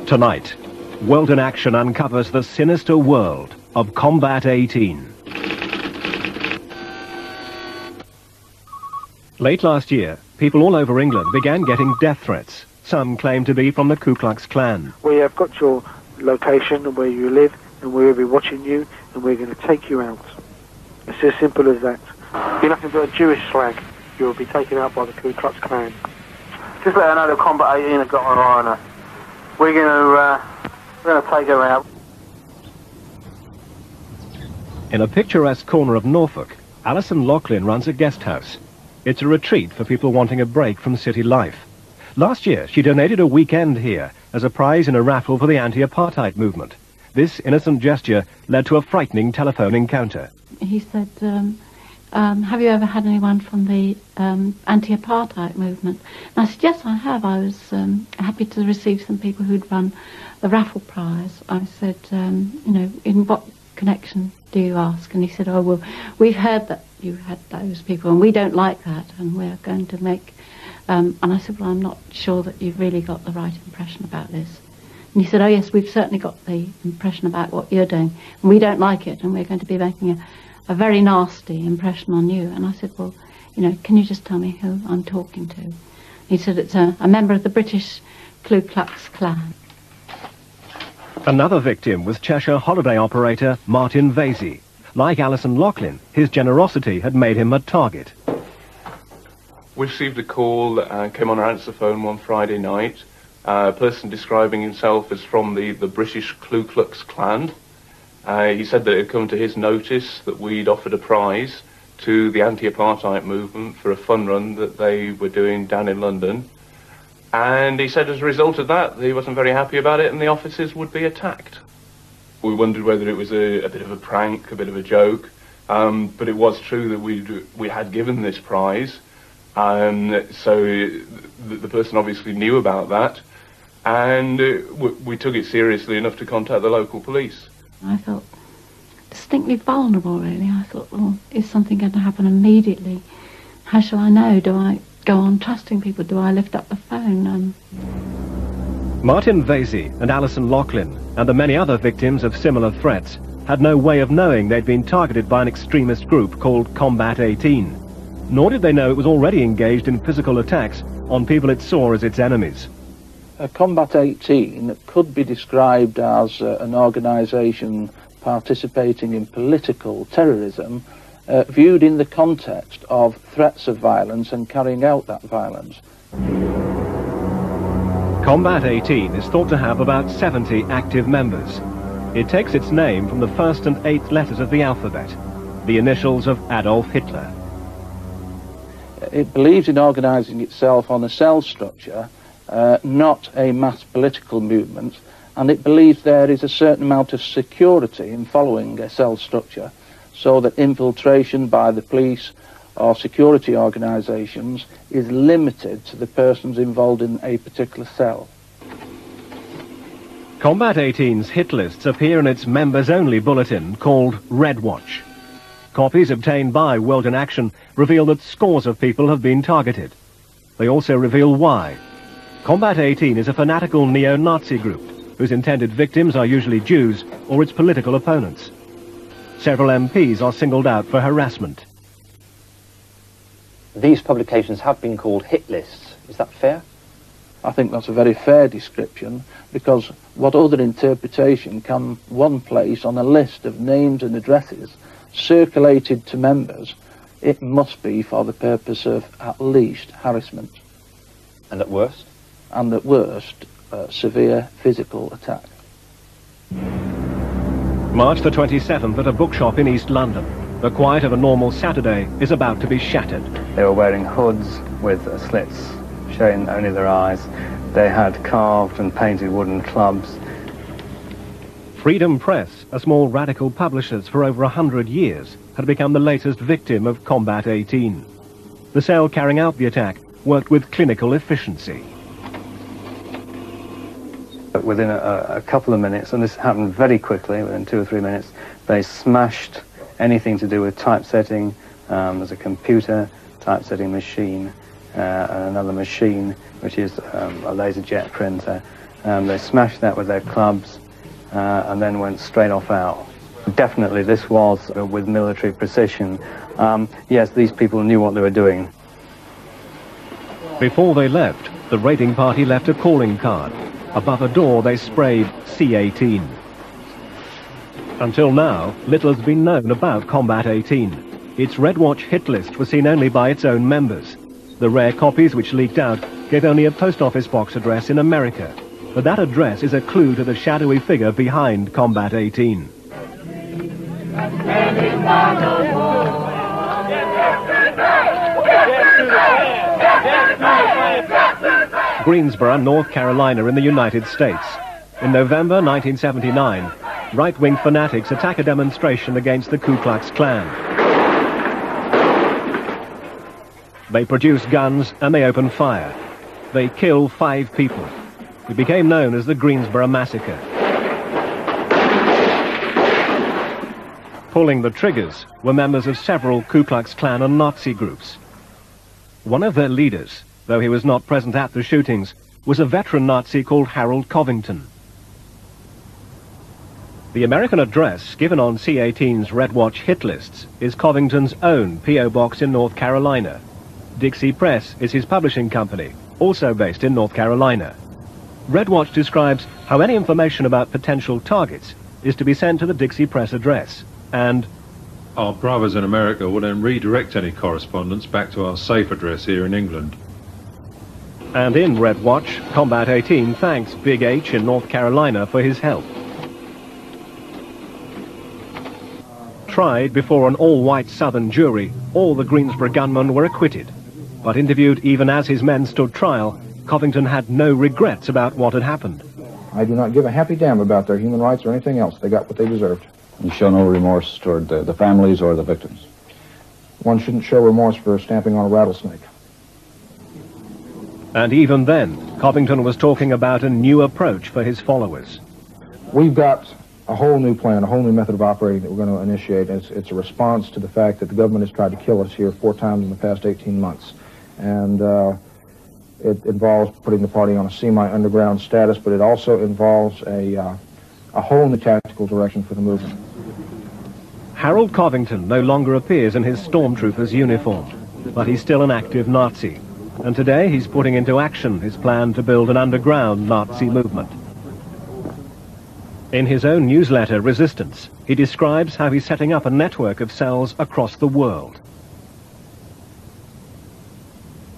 Tonight, World in Action uncovers the sinister world of Combat 18. Late last year, people all over England began getting death threats. Some claim to be from the Ku Klux Klan. We have got your location and where you live, and we will be watching you, and we're going to take you out. It's as simple as that. You're nothing but a Jewish slag. You'll be taken out by the Ku Klux Klan. Just let her know that Combat 18 have got her eye on her. We're going to take her out. In a picturesque corner of Norfolk, Alison Loughlin runs a guest house. It's a retreat for people wanting a break from city life. Last year, she donated a weekend here as a prize in a raffle for the anti-apartheid movement. This innocent gesture led to a frightening telephone encounter. He said, have you ever had anyone from the anti-apartheid movement? And I said, yes, I have. I was happy to receive some people who'd run the raffle prize. I said, you know, in what connection do you ask? And he said, oh, well, we've heard that you had those people, and we don't like that, and we're going to make... and I said, well, I'm not sure that you've really got the right impression about this. And he said, oh, yes, we've certainly got the impression about what you're doing, and we don't like it, and we're going to be making a very nasty impression on you. And I said, well, you know, can you just tell me who I'm talking to? He said, it's a member of the British Ku Klux Klan. Another victim was Cheshire holiday operator Martin Vasey. Like Alison Loughlin, his generosity had made him a target. We received a call that came on our answer phone one Friday night. A person describing himself as from the British Ku Klux Klan. He said that it had come to his notice that we'd offered a prize to the anti-apartheid movement for a fun run that they were doing down in London. And he said as a result of that, he wasn't very happy about it and the offices would be attacked. We wondered whether it was a bit of a prank, a bit of a joke, but it was true that we had given this prize. So the person obviously knew about that, and we took it seriously enough to contact the local police. I felt distinctly vulnerable, really. I thought, well, is something going to happen immediately? How shall I know? Do I go on trusting people? Do I lift up the phone? Martin Vasey and Alison Loughlin and the many other victims of similar threats had no way of knowing they'd been targeted by an extremist group called Combat 18. Nor did they know it was already engaged in physical attacks on people it saw as its enemies. Combat 18 could be described as an organisation participating in political terrorism, viewed in the context of threats of violence and carrying out that violence. Combat 18 is thought to have about 70 active members. It takes its name from the first and 8th letters of the alphabet, the initials of Adolf Hitler. It believes in organising itself on a cell structure, not a mass political movement, and it believes there is a certain amount of security in following a cell structure, so that infiltration by the police or security organisations is limited to the persons involved in a particular cell. Combat 18's hit lists appear in its members-only bulletin called Red Watch. Copies obtained by World in Action reveal that scores of people have been targeted. They also reveal why. Combat 18 is a fanatical neo-Nazi group whose intended victims are usually Jews or its political opponents. Several MPs are singled out for harassment. These publications have been called hit lists. Is that fair? I think that's a very fair description, because what other interpretation can one place on a list of names and addresses circulated to members? It must be for the purpose of at least harassment. And at worst? And at worst, severe physical attack. March the 27th at a bookshop in East London. The quiet of a normal Saturday is about to be shattered. They were wearing hoods with slits showing only their eyes. They had carved and painted wooden clubs. Freedom Press, a small radical publishers for over 100 years, had become the latest victim of Combat 18. The cell carrying out the attack worked with clinical efficiency. But within a couple of minutes, and this happened very quickly, within 2 or 3 minutes, they smashed anything to do with typesetting. There's a computer typesetting machine, and another machine which is a laser jet printer, They smashed that with their clubs and then went straight off out. Definitely this was with military precision. Yes, these people knew what they were doing. Before they left, the raiding party left a calling card. Above a door they sprayed C-18. Until now, little has been known about Combat 18. Its Red Watch hit list was seen only by its own members. The rare copies which leaked out gave only a post office box address in America. But that address is a clue to the shadowy figure behind Combat 18. Greensboro, North Carolina in the United States. In November 1979, right-wing fanatics attack a demonstration against the Ku Klux Klan. They produce guns and they open fire. They kill 5 people. It became known as the Greensboro Massacre. Pulling the triggers were members of several Ku Klux Klan and Nazi groups. One of their leaders, though he was not present at the shootings, was a veteran Nazi called Harold Covington. The American address given on C-18's Red Watch hit lists is Covington's own P.O. box in North Carolina. Dixie Press is his publishing company, also based in North Carolina. Red Watch describes how any information about potential targets is to be sent to the Dixie Press address, and our brothers in America will then redirect any correspondence back to our safe address here in England. And in Red Watch, Combat 18 thanks Big H in North Carolina for his help. Tried before an all-white Southern jury, all the Greensboro gunmen were acquitted. But interviewed even as his men stood trial, Covington had no regrets about what had happened. I do not give a happy damn about their human rights or anything else. They got what they deserved. You show no remorse toward the families or the victims? One shouldn't show remorse for stamping on a rattlesnake. And even then, Covington was talking about a new approach for his followers. We've got a whole new plan, a whole new method of operating that we're going to initiate. It's a response to the fact that the government has tried to kill us here 4 times in the past 18 months. And it involves putting the party on a semi-underground status, but it also involves a whole new tactical direction for the movement. Harold Covington no longer appears in his stormtrooper's uniform, but he's still an active Nazi. And today he's putting into action his plan to build an underground Nazi movement. In his own newsletter, Resistance, he describes how he's setting up a network of cells across the world.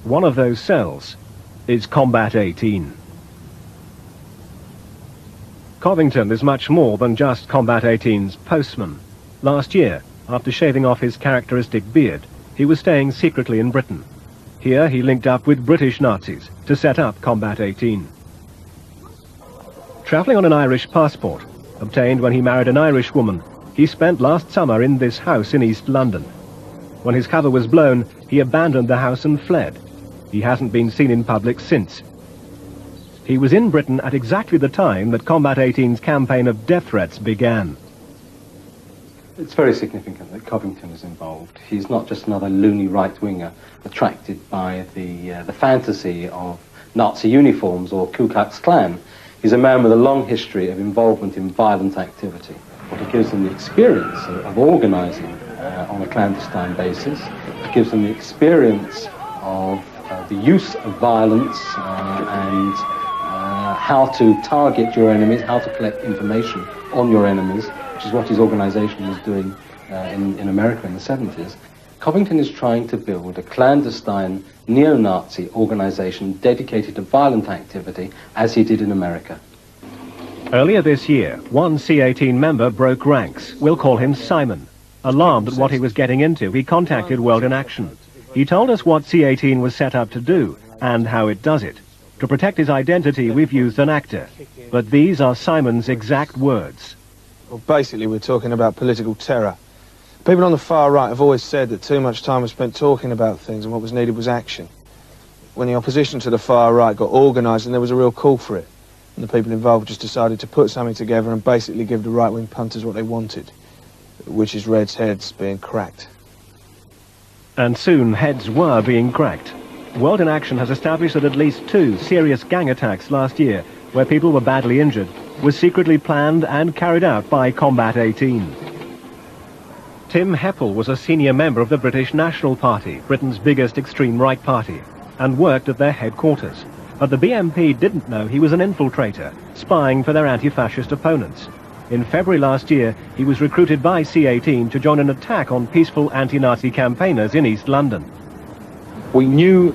One of those cells is Combat 18. Covington is much more than just Combat 18's postman. Last year, after shaving off his characteristic beard, he was staying secretly in Britain. Here he linked up with British Nazis to set up Combat 18. Travelling on an Irish passport, obtained when he married an Irish woman, he spent last summer in this house in East London. When his cover was blown, he abandoned the house and fled. He hasn't been seen in public since. He was in Britain at exactly the time that Combat 18's campaign of death threats began. It's very significant that Covington is involved. He's not just another loony right-winger attracted by the fantasy of Nazi uniforms or Ku Klux Klan. He's a man with a long history of involvement in violent activity. It gives him the experience of organising on a clandestine basis. It gives him the experience of the use of violence and how to target your enemies, how to collect information on your enemies, which is what his organisation was doing in America in the 70s. Covington is trying to build a clandestine neo-Nazi organisation dedicated to violent activity, as he did in America. Earlier this year, one C-18 member broke ranks. We'll call him Simon. Alarmed at what he was getting into, he contacted World in Action. He told us what C-18 was set up to do, and how it does it. To protect his identity, we've used an actor. But these are Simon's exact words. Well, basically, we're talking about political terror. People on the far right have always said that too much time was spent talking about things and what was needed was action. When the opposition to the far right got organised and there was a real call for it, and the people involved just decided to put something together and basically give the right-wing punters what they wanted, which is Red's heads being cracked. And soon heads were being cracked. World in Action has established that at least 2 serious gang attacks last year where people were badly injured, was secretly planned and carried out by Combat 18. Tim Heppel was a senior member of the British National Party, Britain's biggest extreme right party, and worked at their headquarters. But the BNP didn't know he was an infiltrator, spying for their anti-fascist opponents. In February last year, he was recruited by C-18 to join an attack on peaceful anti-Nazi campaigners in East London. We knew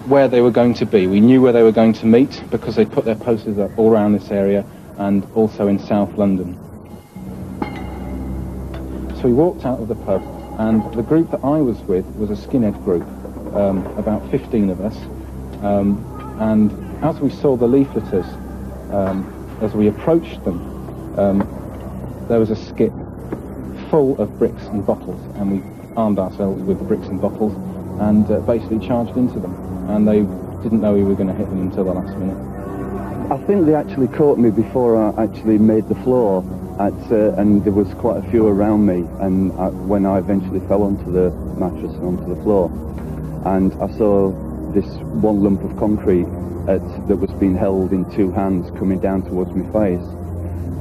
where they were going to be. We knew where they were going to meet because they put their posters up all around this area and also in South London. So we walked out of the pub, and the group that I was with was a skinhead group, about 15 of us. And as we saw the leafleters, as we approached them, there was a skip full of bricks and bottles, and we armed ourselves with the bricks and bottles and basically charged into them. And they didn't know we were going to hit them until the last minute. I think they actually caught me before I actually made the floor, and there was quite a few around me, and when I eventually fell onto the mattress and onto the floor, and I saw this one lump of concrete that was being held in two hands coming down towards my face.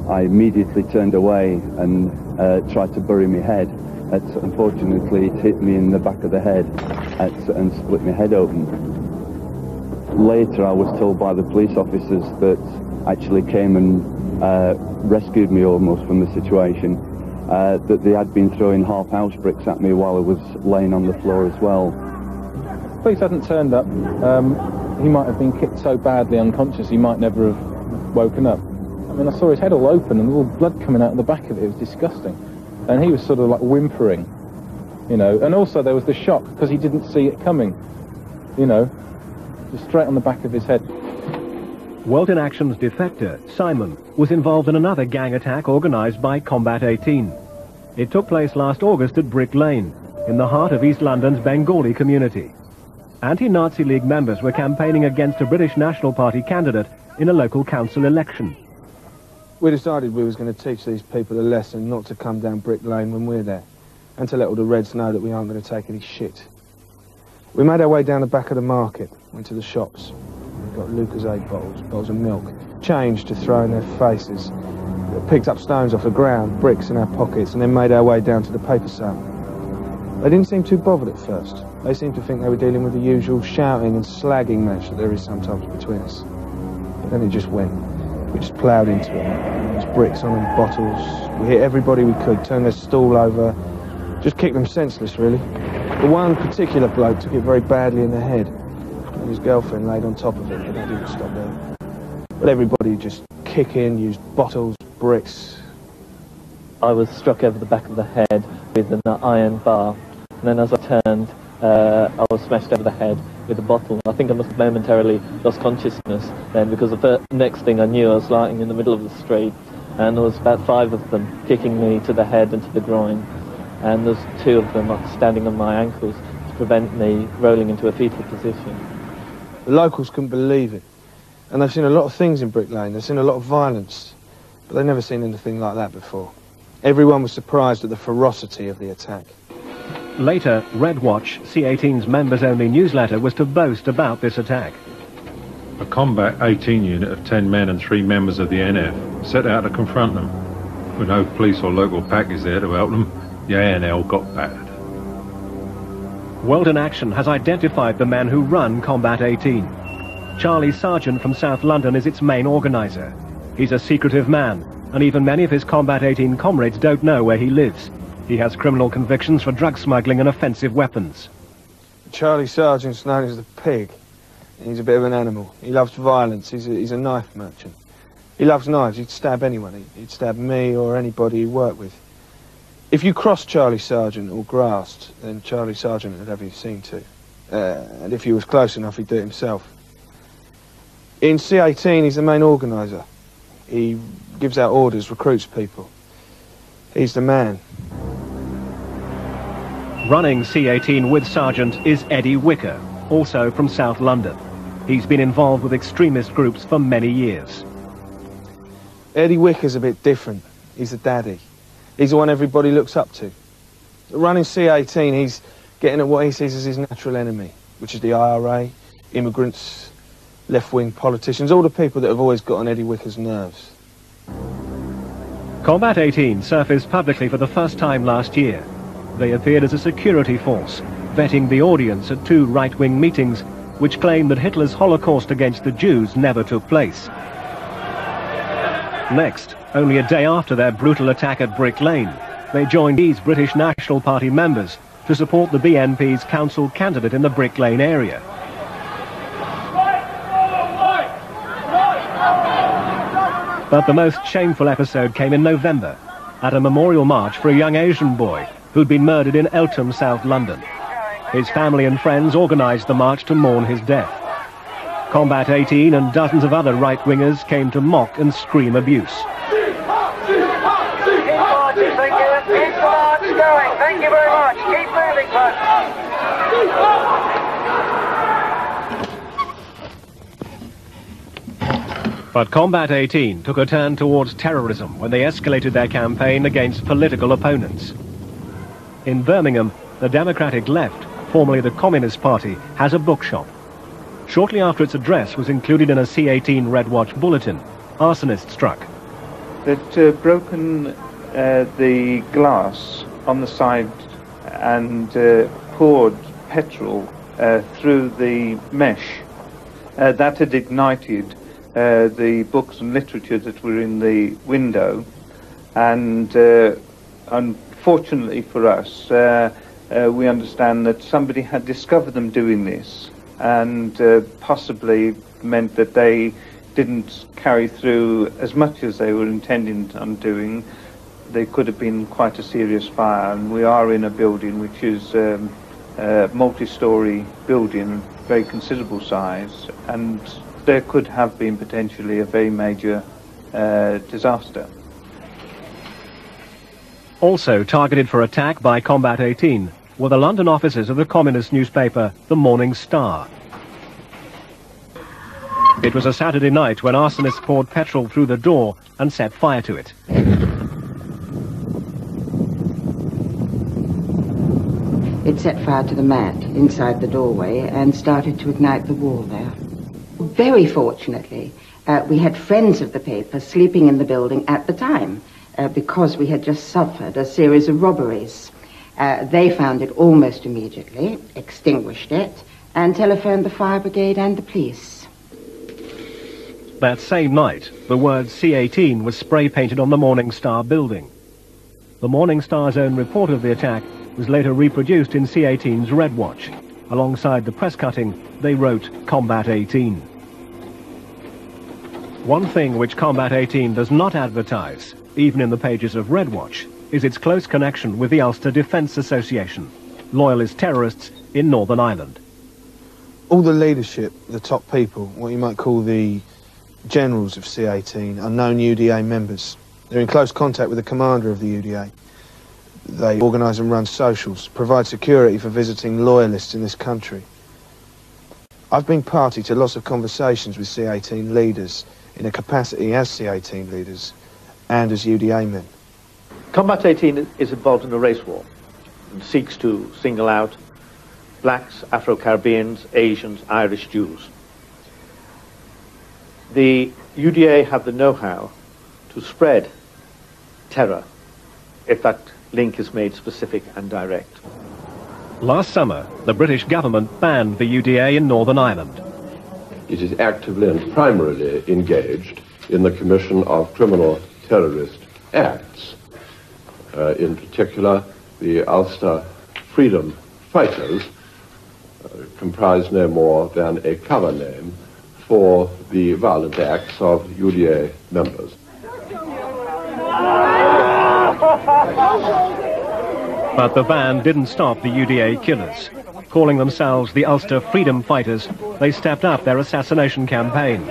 I immediately turned away and tried to bury my head. Unfortunately, it hit me in the back of the head and split my head open. Later, I was told by the police officers that actually came and rescued me almost from the situation, that they had been throwing half-house bricks at me while I was laying on the floor as well. Police hadn't turned up. He might have been kicked so badly unconscious he might never have woken up. I mean, I saw his head all open and all blood coming out of the back of it. It was disgusting. And he was sort of like whimpering, you know. And also there was the shock because he didn't see it coming, you know, just straight on the back of his head. World in Action's defector, Simon, was involved in another gang attack organised by Combat 18. It took place last August at Brick Lane, in the heart of East London's Bengali community. Anti-Nazi League members were campaigning against a British National Party candidate in a local council election. We decided we was going to teach these people a lesson not to come down Brick Lane when we're there, and to let all the Reds know that we aren't going to take any shit. We made our way down the back of the market, went to the shops. We got Lucozade bottles of milk, change to throw in their faces, picked up stones off the ground, bricks in our pockets, and then made our way down to the paper sale. They didn't seem too bothered at first. They seemed to think they were dealing with the usual shouting and slagging match that there is sometimes between us. But then it just went. We just ploughed into it. There was bricks on them, bottles. We hit everybody we could, turned their stall over, just kicked them senseless, really. The one particular bloke took it very badly in the head, and his girlfriend laid on top of it, but that didn't stop there. But everybody just kicking, used bottles, bricks. I was struck over the back of the head with an iron bar, and then as I turned, I was smashed over the head with a bottle. I think I must have momentarily lost consciousness then, because the next thing I knew I was lying in the middle of the street, and there was about 5 of them kicking me to the head and to the groin, and there's 2 of them standing on my ankles to prevent me rolling into a fetal position. The locals couldn't believe it, and they've seen a lot of things in Brick Lane. They've seen a lot of violence, but they've never seen anything like that before. Everyone was surprised at the ferocity of the attack. Later, Red Watch, C-18's members-only newsletter, was to boast about this attack. A Combat 18 unit of 10 men and 3 members of the NF set out to confront them. With no police or local package there to help them, the ANL got battered. World in Action has identified the men who run Combat 18. Charlie Sargent from South London is its main organiser. He's a secretive man, and even many of his Combat 18 comrades don't know where he lives. He has criminal convictions for drug smuggling and offensive weapons. Charlie Sargent's known as the Pig. He's a bit of an animal. He loves violence. He's a knife merchant. He loves knives. He'd stab anyone. He'd stab me or anybody he worked with. If you crossed Charlie Sargent or grassed, then Charlie Sargent would have you seen to. And if he was close enough, he'd do it himself. In C-18, he's the main organiser. He gives out orders, recruits people. He's the man. Running C-18 with Sargent is Eddie Wicker, also from South London. He's been involved with extremist groups for many years. Eddie Wicker's a bit different. He's the daddy. He's the one everybody looks up to. Running C-18, he's getting at what he sees as his natural enemy, which is the IRA, immigrants, left-wing politicians, all the people that have always got on Eddie Wicker's nerves. Combat 18 surfaced publicly for the first time last year. They appeared as a security force, vetting the audience at 2 right-wing meetings which claimed that Hitler's Holocaust against the Jews never took place. Next, only a day after their brutal attack at Brick Lane, they joined these British National Party members to support the BNP's council candidate in the Brick Lane area. But the most shameful episode came in November, at a memorial march for a young Asian boy who'd been murdered in Eltham, South London. His family and friends organised the march to mourn his death. Combat 18 and dozens of other right-wingers came to mock and scream abuse. Keep the march going. Thank you very much. Keep moving, folks. But Combat 18 took a turn towards terrorism when they escalated their campaign against political opponents. In Birmingham, the Democratic Left, formerly the Communist Party, has a bookshop. Shortly after its address was included in a C-18 Red Watch bulletin, arsonists struck. They'd broken the glass on the side and poured petrol through the mesh. That had ignited the books and literature that were in the window, and unfortunately for us, we understand that somebody had discovered them doing this, and possibly meant that they didn't carry through as much as they were intending on doing. There could have been quite a serious fire, and we are in a building which is a multi-storey building, very considerable size, and there could have been potentially a very major disaster. Also targeted for attack by Combat 18 were the London offices of the communist newspaper, The Morning Star. It was a Saturday night when arsonists poured petrol through the door and set fire to it. It set fire to the mat inside the doorway and started to ignite the wall there. Very fortunately, we had friends of the paper sleeping in the building at the time because we had just suffered a series of robberies. They found it almost immediately, extinguished it, and telephoned the fire brigade and the police. That same night, the word C-18 was spray-painted on the Morning Star building. The Morning Star's own report of the attack was later reproduced in C-18's Red Watch. Alongside the press cutting, they wrote Combat 18. One thing which Combat 18 does not advertise, even in the pages of Red Watch, is its close connection with the Ulster Defence Association, loyalist terrorists in Northern Ireland. All the leadership, the top people, what you might call the generals of C-18, are known UDA members. They're in close contact with the commander of the UDA. They organise and run socials, provide security for visiting loyalists in this country. I've been party to lots of conversations with C-18 leaders in a capacity as C-18 leaders and as UDA men. Combat 18 is involved in a race war and seeks to single out blacks, Afro-Caribbeans, Asians, Irish, Jews. The UDA have the know-how to spread terror if that link is made specific and direct. Last summer, the British government banned the UDA in Northern Ireland. It is actively and primarily engaged in the commission of criminal terrorist acts. In particular, the Ulster Freedom Fighters comprise no more than a cover name for the violent acts of UDA members. But the ban didn't stop the UDA killers. Calling themselves the Ulster Freedom Fighters, they stepped up their assassination campaign,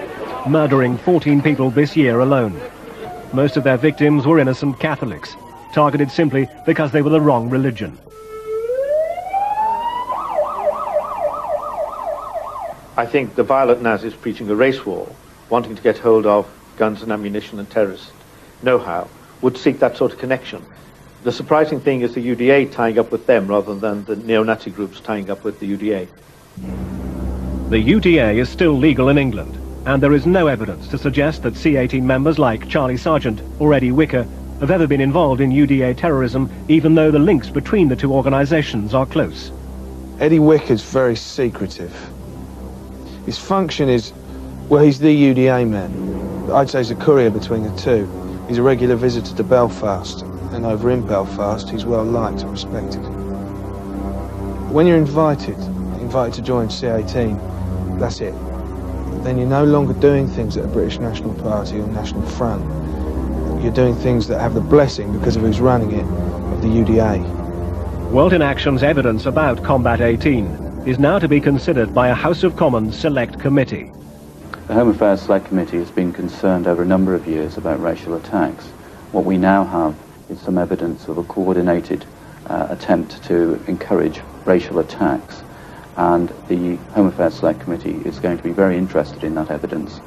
murdering 14 people this year alone. Most of their victims were innocent Catholics, targeted simply because they were the wrong religion. I think the violent Nazis preaching a race war, wanting to get hold of guns and ammunition and terrorist know-how, would seek that sort of connection. The surprising thing is the UDA tying up with them rather than the neo-Nazi groups tying up with the UDA. The UDA is still legal in England, and there is no evidence to suggest that C-18 members like Charlie Sargent or Eddie Wicker have ever been involved in UDA terrorism, even though the links between the two organisations are close. Eddie Wicker's very secretive. His function is, well, he's the UDA man. I'd say he's a courier between the two. He's a regular visitor to Belfast, and over in Belfast, he's well liked and respected. When you're invited to join C-18, that's it. Then you're no longer doing things at a British National Party or National Front. You're doing things that have the blessing, because of who's running it, of the UDA. World in Action's evidence about Combat 18 is now to be considered by a House of Commons Select Committee. The Home Affairs Select Committee has been concerned over a number of years about racial attacks. What we now have is some evidence of a coordinated attempt to encourage racial attacks, and the Home Affairs Select Committee is going to be very interested in that evidence,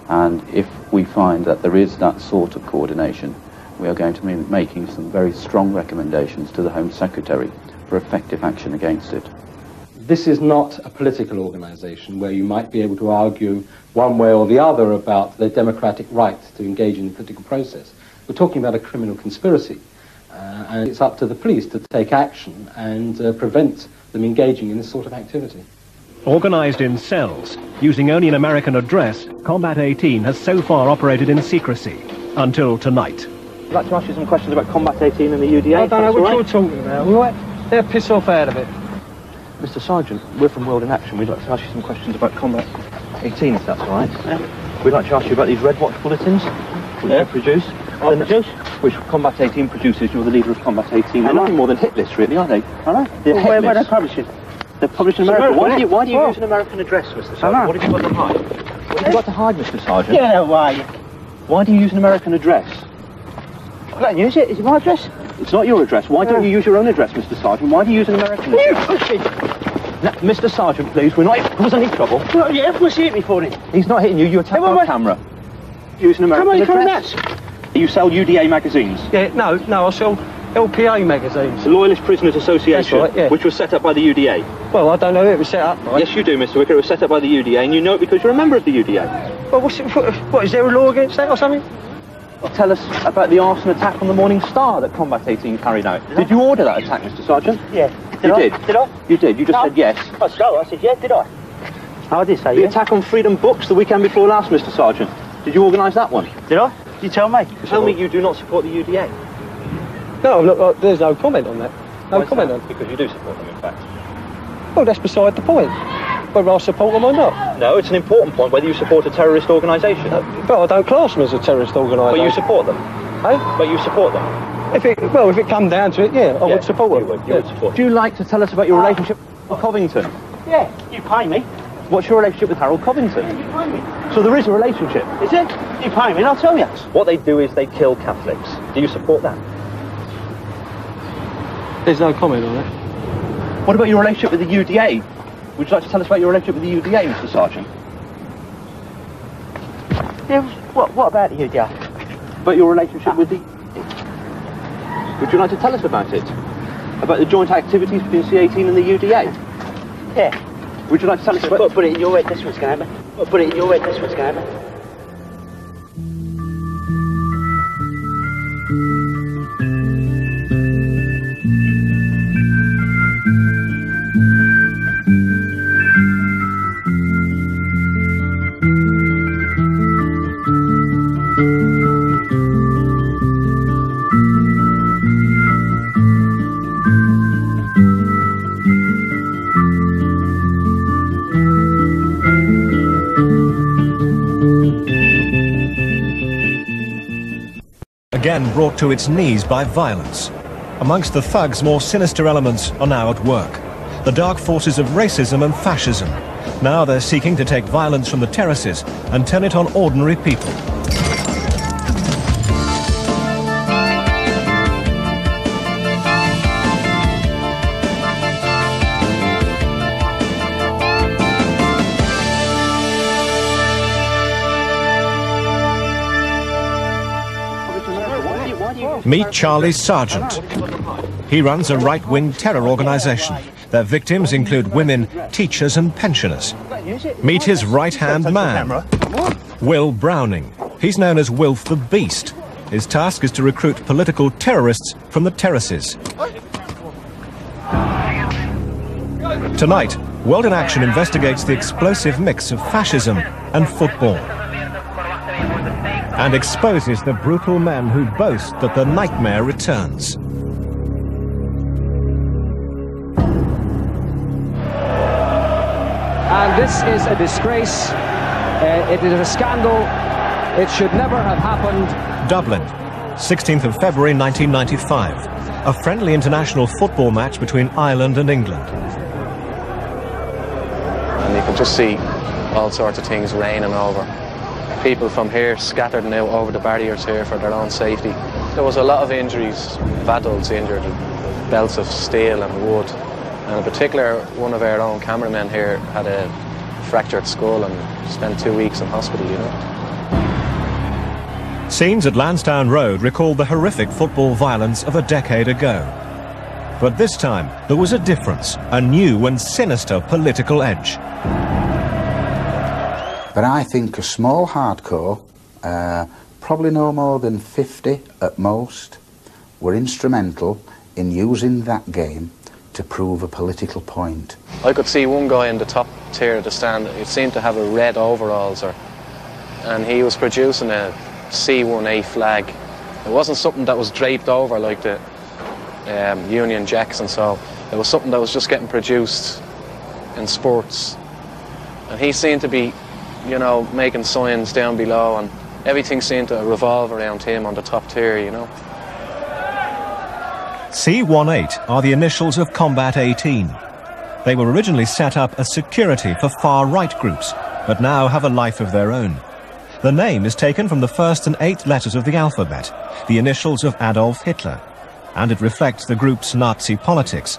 and if we find that there is that sort of coordination, we are going to be making some very strong recommendations to the Home Secretary for effective action against it. This is not a political organisation where you might be able to argue one way or the other about the democratic right to engage in the political process. We're talking about a criminal conspiracy, and it's up to the police to take action and prevent them engaging in this sort of activity. Organised in cells, using only an American address, Combat 18 has so far operated in secrecy, until tonight. I'd like to ask you some questions about Combat 18 and the UDA. I don't know what you're talking about. All right? They're piss off out of it. Mr. Sergeant, we're from World in Action. We'd like to ask you some questions about Combat 18, if that's all right. Yeah. We'd like to ask you about these Red Watch bulletins, which you produce. Which Combat 18 produces. You're the leader of Combat 18. They're nothing more than hit lists, really, aren't they? I know. Where are they publishing? They're published in America. Why do you use an American address, Mr. Sergeant? What have you got to hide? What have you got to hide, Mr. Sergeant? Yeah, why? Why do you use an American address? I don't use it. Is it my address? It's not your address. Why don't you use your own address, Mr. Sergeant? Why do you use an American address? You pussy! Now, Mr. Sergeant, please, we're not causing any trouble. Well, yeah, what's he hit me for it? He's not hitting you. You attack on camera. Use an American address. You sell UDA magazines? Yeah, no, I sell LPA magazines. The Loyalist Prisoners Association, right, yeah. Which was set up by the UDA. Well, I don't know who it was set up by. Yes, you do, Mr. Wicker. It was set up by the UDA, and you know it because you're a member of the UDA. Well, what is there a law against that or something? Well, tell us about the arson attack on the Morning Star that Combat 18 carried out. Did you order that attack, Mr. Sergeant? Yeah. Did I? Did I? You did. You just said yes. I said yeah, did I? I did say The attack on Freedom Books the weekend before last, Mr. Sergeant. Did you organise that one? Did I? You tell me. Tell me you do not support the UDA. No, look, there's no comment on that. No comment on it. Because you do support them, in fact. Well, that's beside the point. Whether I support them or not. No, it's an important point whether you support a terrorist organisation. But I don't class them as a terrorist organisation. But you support them. Eh? But you support them. If it come down to it, yeah, I would support them. You would support. Do you like to tell us about your relationship with Covington? Yeah, you pay me. What's your relationship with Harold Covington? You pay me. So there is a relationship. Is it? You pay me, and I'll tell you. What they do is they kill Catholics. Do you support that? There's no comment on it. What about your relationship with the UDA? Would you like to tell us about your relationship with the UDA, Mr. Sergeant? Yeah, what about the UDA? About your relationship with the... Would you like to tell us about it? About the joint activities between C-18 and the UDA? Yeah. Would you like to tell us about... Put it in your head, this one's going to happen. Put it in your head, this one's going to happen. Again brought to its knees by violence. Amongst the thugs, more sinister elements are now at work. The dark forces of racism and fascism. Now they're seeking to take violence from the terraces and turn it on ordinary people. Meet Charlie Sargent. He runs a right-wing terror organisation. Their victims include women, teachers and pensioners. Meet his right-hand man, Will Browning. He's known as Wilf the Beast. His task is to recruit political terrorists from the terraces. Tonight, World in Action investigates the explosive mix of fascism and football, and exposes the brutal men who boast that the nightmare returns. And this is a disgrace. It is a scandal. It should never have happened. Dublin, 16th of February 1995. A friendly international football match between Ireland and England. And you can just see all sorts of things raining over. People from here scattered now over the barriers here for their own safety. There was a lot of injuries, of adults injured, belts of steel and wood. And in particular, one of our own cameramen here had a fractured skull and spent 2 weeks in hospital, you know. Scenes at Lansdowne Road recall the horrific football violence of a decade ago. But this time, there was a difference, a new and sinister political edge. But I think a small hardcore, probably no more than 50 at most, were instrumental in using that game to prove a political point. I could see one guy in the top tier of the stand, he seemed to have a red overalls, and he was producing a C1A flag. It wasn't something that was draped over like the Union Jacks and so. It was something that was just getting produced in sports. And he seemed to be, you know, making signs down below, and everything seemed to revolve around him on the top tier, you know. C18 are the initials of Combat 18. They were originally set up as security for far-right groups, but now have a life of their own. The name is taken from the first and 8th letters of the alphabet, the initials of Adolf Hitler, and it reflects the group's Nazi politics.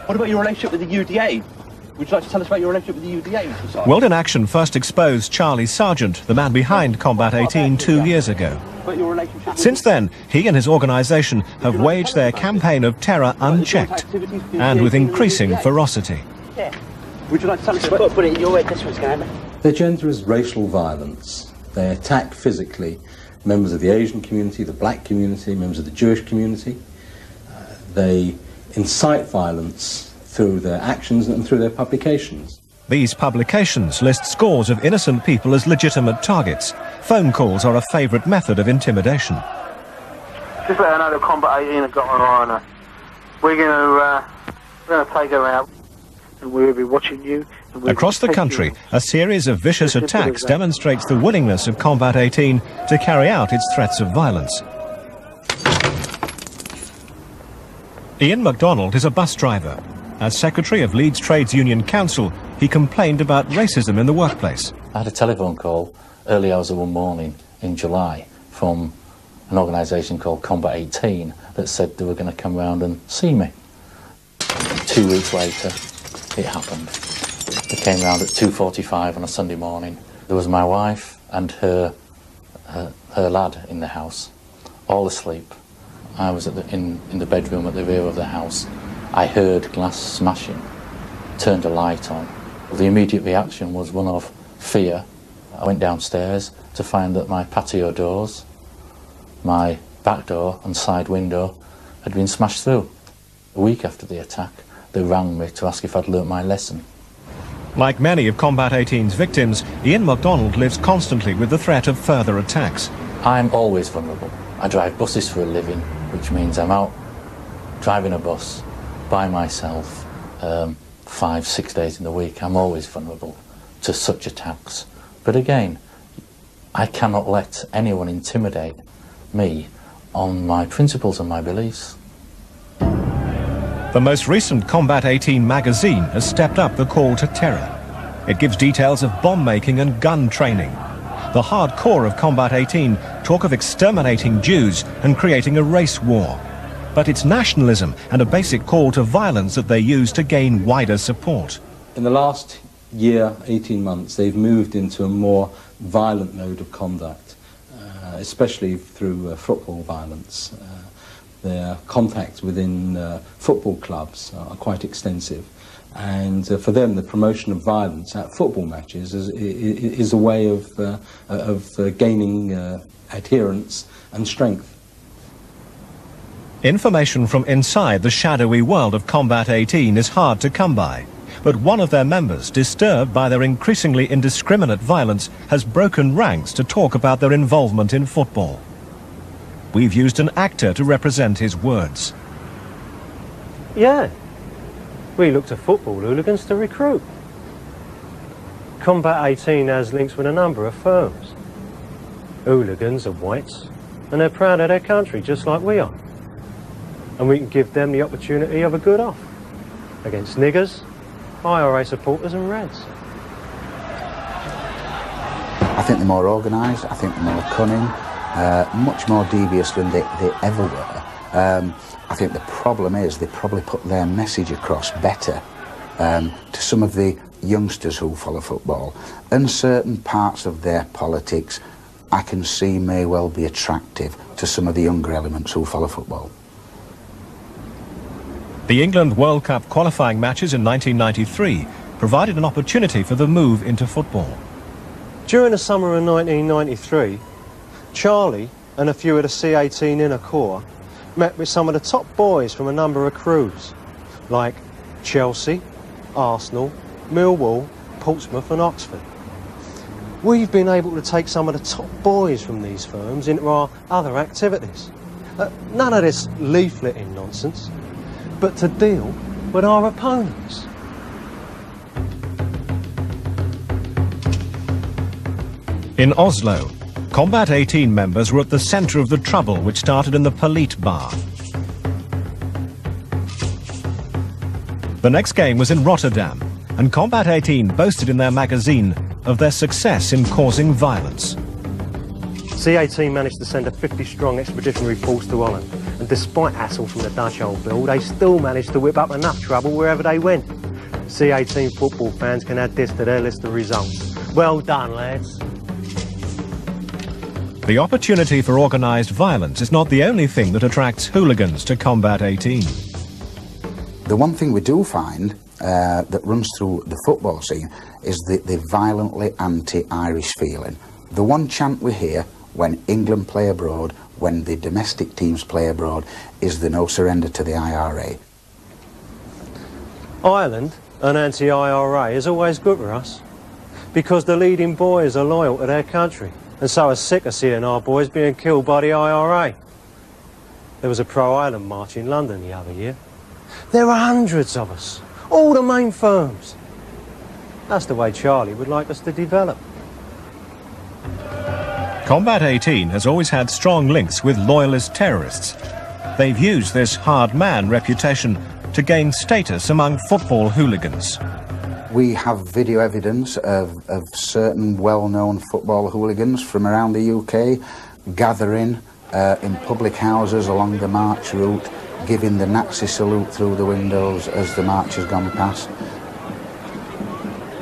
What about your relationship with the UDA? Would you like to tell us about your relationship with the UDA, Mr. Sargent? World in Action first exposed Charlie Sargent, the man behind Combat 18, 2 years ago. Since then, he and his organisation have waged their campaign of terror unchecked and with increasing ferocity. Would you like to tell us about... Put it in your way, this one's going. Their agenda is racial violence. They attack physically members of the Asian community, the black community, members of the Jewish community. They incite violence through their actions and through their publications. These publications list scores of innocent people as legitimate targets. Phone calls are a favourite method of intimidation. Just let her know that Combat 18 have got on her. We're going to take her out, and we'll be watching you. Across the country, a series of vicious attacks demonstrates the willingness of Combat 18 to carry out its threats of violence. Ian MacDonald is a bus driver. As secretary of Leeds Trades Union Council, he complained about racism in the workplace. I had a telephone call early hours of one morning in July from an organisation called Combat 18 that said they were going to come round and see me. 2 weeks later, it happened. They came round at 2:45 on a Sunday morning. There was my wife and her lad in the house, all asleep. I was in the bedroom at the rear of the house. I heard glass smashing, turned a light on. The immediate reaction was one of fear. I went downstairs to find that my patio doors, my back door and side window had been smashed through. A week after the attack, they rang me to ask if I'd learnt my lesson. Like many of Combat 18's victims, Ian MacDonald lives constantly with the threat of further attacks. I'm always vulnerable. I drive buses for a living, which means I'm out driving a bus by myself 5-6 days in the week. I'm always vulnerable to such attacks. But again, I cannot let anyone intimidate me on my principles and my beliefs. The most recent Combat 18 magazine has stepped up the call to terror. It gives details of bomb making and gun training. The hardcore of Combat 18 talk of exterminating Jews and creating a race war. But it's nationalism and a basic call to violence that they use to gain wider support. In the last year, 18 months, they've moved into a more violent mode of conduct, especially through football violence. Their contacts within football clubs are quite extensive, And for them, the promotion of violence at football matches is a way of gaining adherence and strength. Information from inside the shadowy world of Combat 18 is hard to come by. But one of their members, disturbed by their increasingly indiscriminate violence, has broken ranks to talk about their involvement in football. We've used an actor to represent his words. Yeah. We look to football hooligans to recruit. Combat 18 has links with a number of firms. Hooligans are whites, and they're proud of their country just like we are. And we can give them the opportunity of a good off against niggers, IRA supporters and Reds. I think they're more organised, I think they're more cunning, much more devious than they ever were. I think the problem is they probably put their message across better to some of the youngsters who follow football, and certain parts of their politics I can see may well be attractive to some of the younger elements who follow football. The England World Cup qualifying matches in 1993 provided an opportunity for the move into football. During the summer of 1993, Charlie and a few of the C18 inner core met with some of the top boys from a number of crews, like Chelsea, Arsenal, Millwall, Portsmouth and Oxford. We've been able to take some of the top boys from these firms into our other activities. None of this leafleting nonsense, but to deal with our opponents. In Oslo, Combat 18 members were at the centre of the trouble which started in the Polite bar. The next game was in Rotterdam, and Combat 18 boasted in their magazine of their success in causing violence. C18 managed to send a 50-strong expeditionary force to Holland, and despite hassle from the Dutch old bill, they still managed to whip up enough trouble wherever they went. C18 football fans can add this to their list of results. Well done, lads. The opportunity for organised violence is not the only thing that attracts hooligans to Combat 18. The one thing we do find that runs through the football scene is the violently anti-Irish feeling. The one chant we hear when England play abroad, when the domestic teams play abroad, is the no surrender to the IRA. Ireland, an anti-IRA, is always good for us, because the leading boys are loyal to their country, and so are sick of seeing our boys being killed by the IRA. There was a pro-Ireland march in London the other year. There were hundreds of us, all the main firms. That's the way Charlie would like us to develop. Combat 18 has always had strong links with loyalist terrorists. They've used this hard man reputation to gain status among football hooligans. We have video evidence of certain well-known football hooligans from around the UK gathering in public houses along the march route, giving the Nazi salute through the windows as the march has gone past.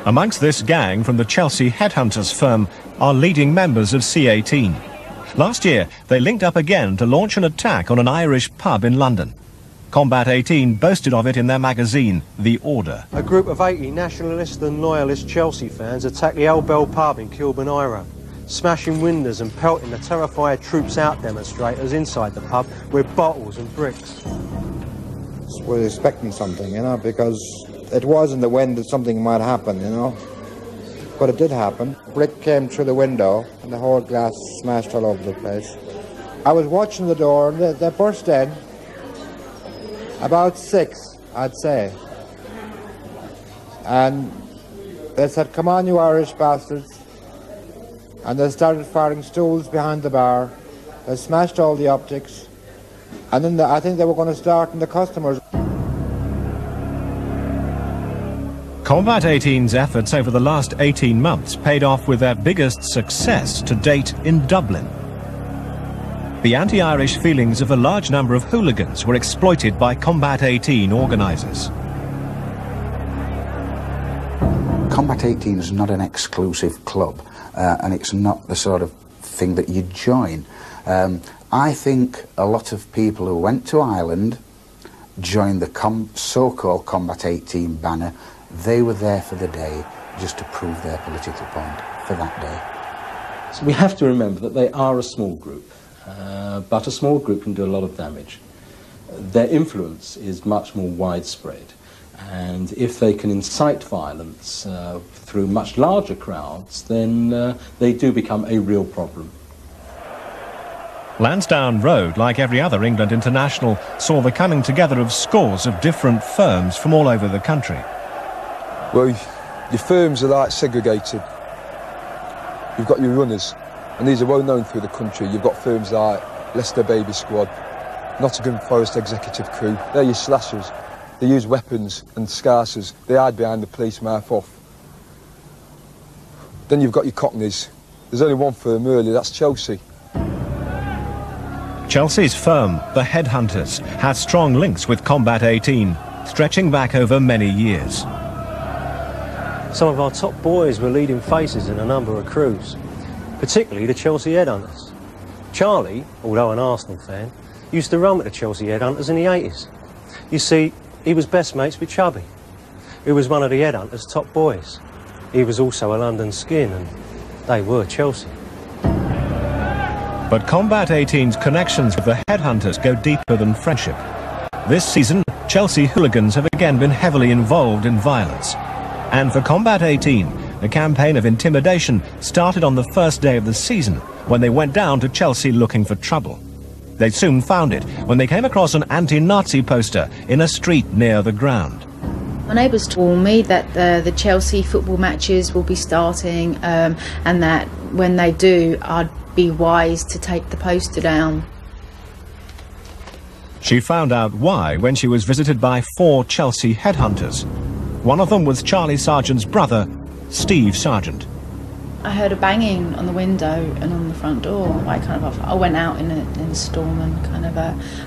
Amongst this gang from the Chelsea headhunters firm are leading members of C18. Last year, they linked up again to launch an attack on an Irish pub in London. Combat 18 boasted of it in their magazine, The Order. A group of 80 nationalist and loyalist Chelsea fans attacked the Old Bell pub in Kilburn Iro, smashing windows and pelting the terrified Troops Out demonstrators inside the pub with bottles and bricks. We were expecting something, you know, because it was in the wind that something might happen, you know. But it did happen. Brick came through the window and the whole glass smashed all over the place. I was watching the door and they burst in. About 6, I'd say. And they said, "Come on, you Irish bastards." And they started firing stools behind the bar. They smashed all the optics. And then I think they were going to start in the customers. Combat 18's efforts over the last 18 months paid off with their biggest success to date in Dublin. The anti-Irish feelings of a large number of hooligans were exploited by Combat 18 organisers. Combat 18 is not an exclusive club, and it's not the sort of thing that you join. I think a lot of people who went to Ireland joined the so-called Combat 18 banner They were there for the day just to prove their political point for that day. So we have to remember that they are a small group, but a small group can do a lot of damage. Their influence is much more widespread, and if they can incite violence through much larger crowds, then they do become a real problem. Lansdowne Road, like every other England international, saw the coming together of scores of different firms from all over the country. Well, your firms are like segregated. You've got your runners, and these are well known through the country. You've got firms like Leicester Baby Squad, Nottingham Forest Executive Crew. They're your slashers. They use weapons and scarcers. They hide behind the police mouth off. Then you've got your cockneys. There's only one firm really, that's Chelsea. Chelsea's firm, the Headhunters, has strong links with Combat 18, stretching back over many years. Some of our top boys were leading faces in a number of crews, particularly the Chelsea Headhunters. Charlie, although an Arsenal fan, used to run with the Chelsea Headhunters in the 80s. You see, he was best mates with Chubby, who was one of the Headhunters' top boys. He was also a London skin, and they were Chelsea. But Combat 18's connections with the Headhunters go deeper than friendship. This season, Chelsea hooligans have again been heavily involved in violence. And for Combat 18, a campaign of intimidation started on the first day of the season when they went down to Chelsea looking for trouble. They soon found it when they came across an anti-Nazi poster in a street near the ground. My neighbours told me that the Chelsea football matches will be starting and that when they do, I'd be wise to take the poster down. She found out why when she was visited by 4 Chelsea Headhunters. One of them was Charlie Sargent's brother, Steve Sargent. I heard a banging on the window and on the front door. I went out in a storm and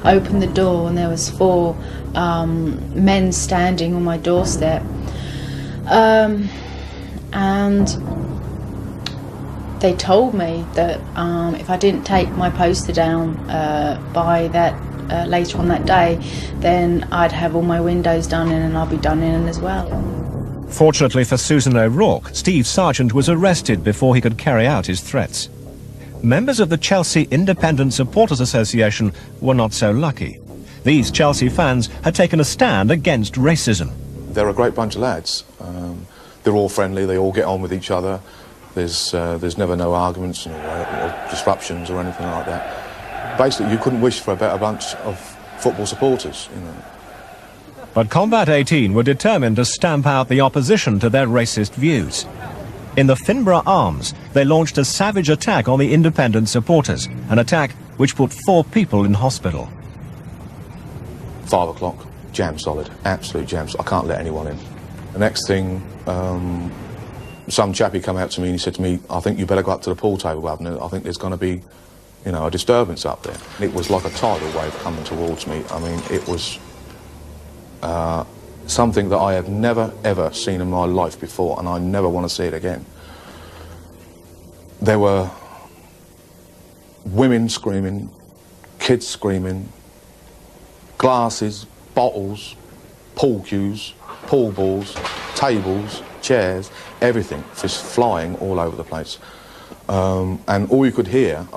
opened the door, and there was 4 men standing on my doorstep. And they told me that if I didn't take my poster down by that later on that day, then I'd have all my windows done in and I'll be done in as well. Fortunately for Susan O'Rourke, Steve Sargent was arrested before he could carry out his threats. Members of the Chelsea Independent Supporters Association were not so lucky. These Chelsea fans had taken a stand against racism. They're a great bunch of lads. They're all friendly, they all get on with each other. There's never no arguments or disruptions or anything like that. Basically, you couldn't wish for a better bunch of football supporters, you know. But Combat 18 were determined to stamp out the opposition to their racist views. In the Finborough Arms, they launched a savage attack on the independent supporters, an attack which put 4 people in hospital. 5 o'clock, jam solid, absolute jam solid. I can't let anyone in. The next thing, some chappie come out to me and he said to me, I think you better go up to the pool table, Governor. I think there's going to be, you know, a disturbance up there. It was like a tidal wave coming towards me. I mean, it was something that I have never, ever seen in my life before, and I never want to see it again. There were women screaming, kids screaming, glasses, bottles, pool cues, pool balls, tables, chairs, everything just flying all over the place. And all you could hear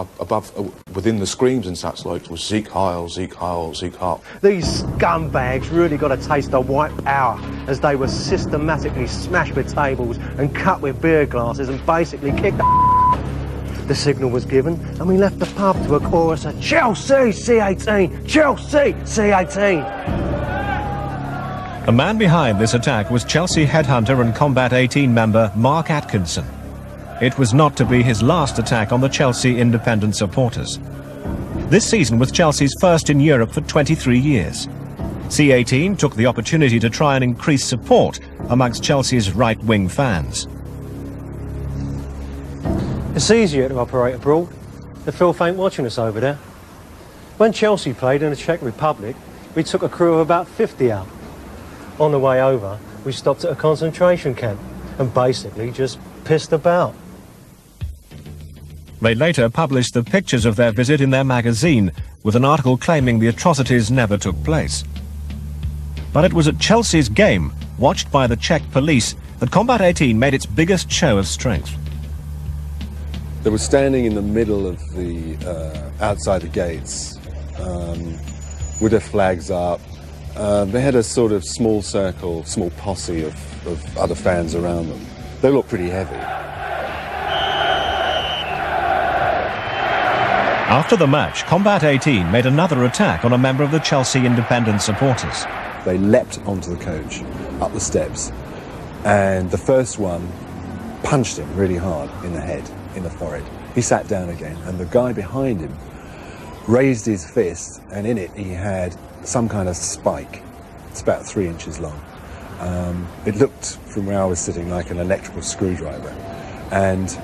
within the screams and such like was Sieg Heil, Sieg Heil, Sieg Heil. These scumbags really got a taste of white power as they were systematically smashed with tables and cut with beer glasses and basically kicked the signal was given and we left the pub to a chorus of Chelsea C18, Chelsea C18. The man behind this attack was Chelsea Headhunter and Combat 18 member Mark Atkinson. It was not to be his last attack on the Chelsea independent supporters. This season was Chelsea's first in Europe for 23 years. C18 took the opportunity to try and increase support amongst Chelsea's right-wing fans. It's easier to operate abroad. The filth ain't watching us over there. When Chelsea played in the Czech Republic, we took a crew of about 50 out. On the way over, we stopped at a concentration camp and basically just pissed about. They later published the pictures of their visit in their magazine, with an article claiming the atrocities never took place. But it was at Chelsea's game watched by the Czech police, that Combat 18 made its biggest show of strength. They were standing in the middle of the, outside the gates, with their flags up. They had a sort of small circle, small posse of other fans around them. They looked pretty heavy. After the match, Combat 18 made another attack on a member of the Chelsea Independent supporters. They leapt onto the coach, up the steps, and the first one punched him really hard in the head, in the forehead. He sat down again, and the guy behind him raised his fist, and in it he had some kind of spike. It's about 3 inches long. It looked, from where I was sitting, like an electrical screwdriver, and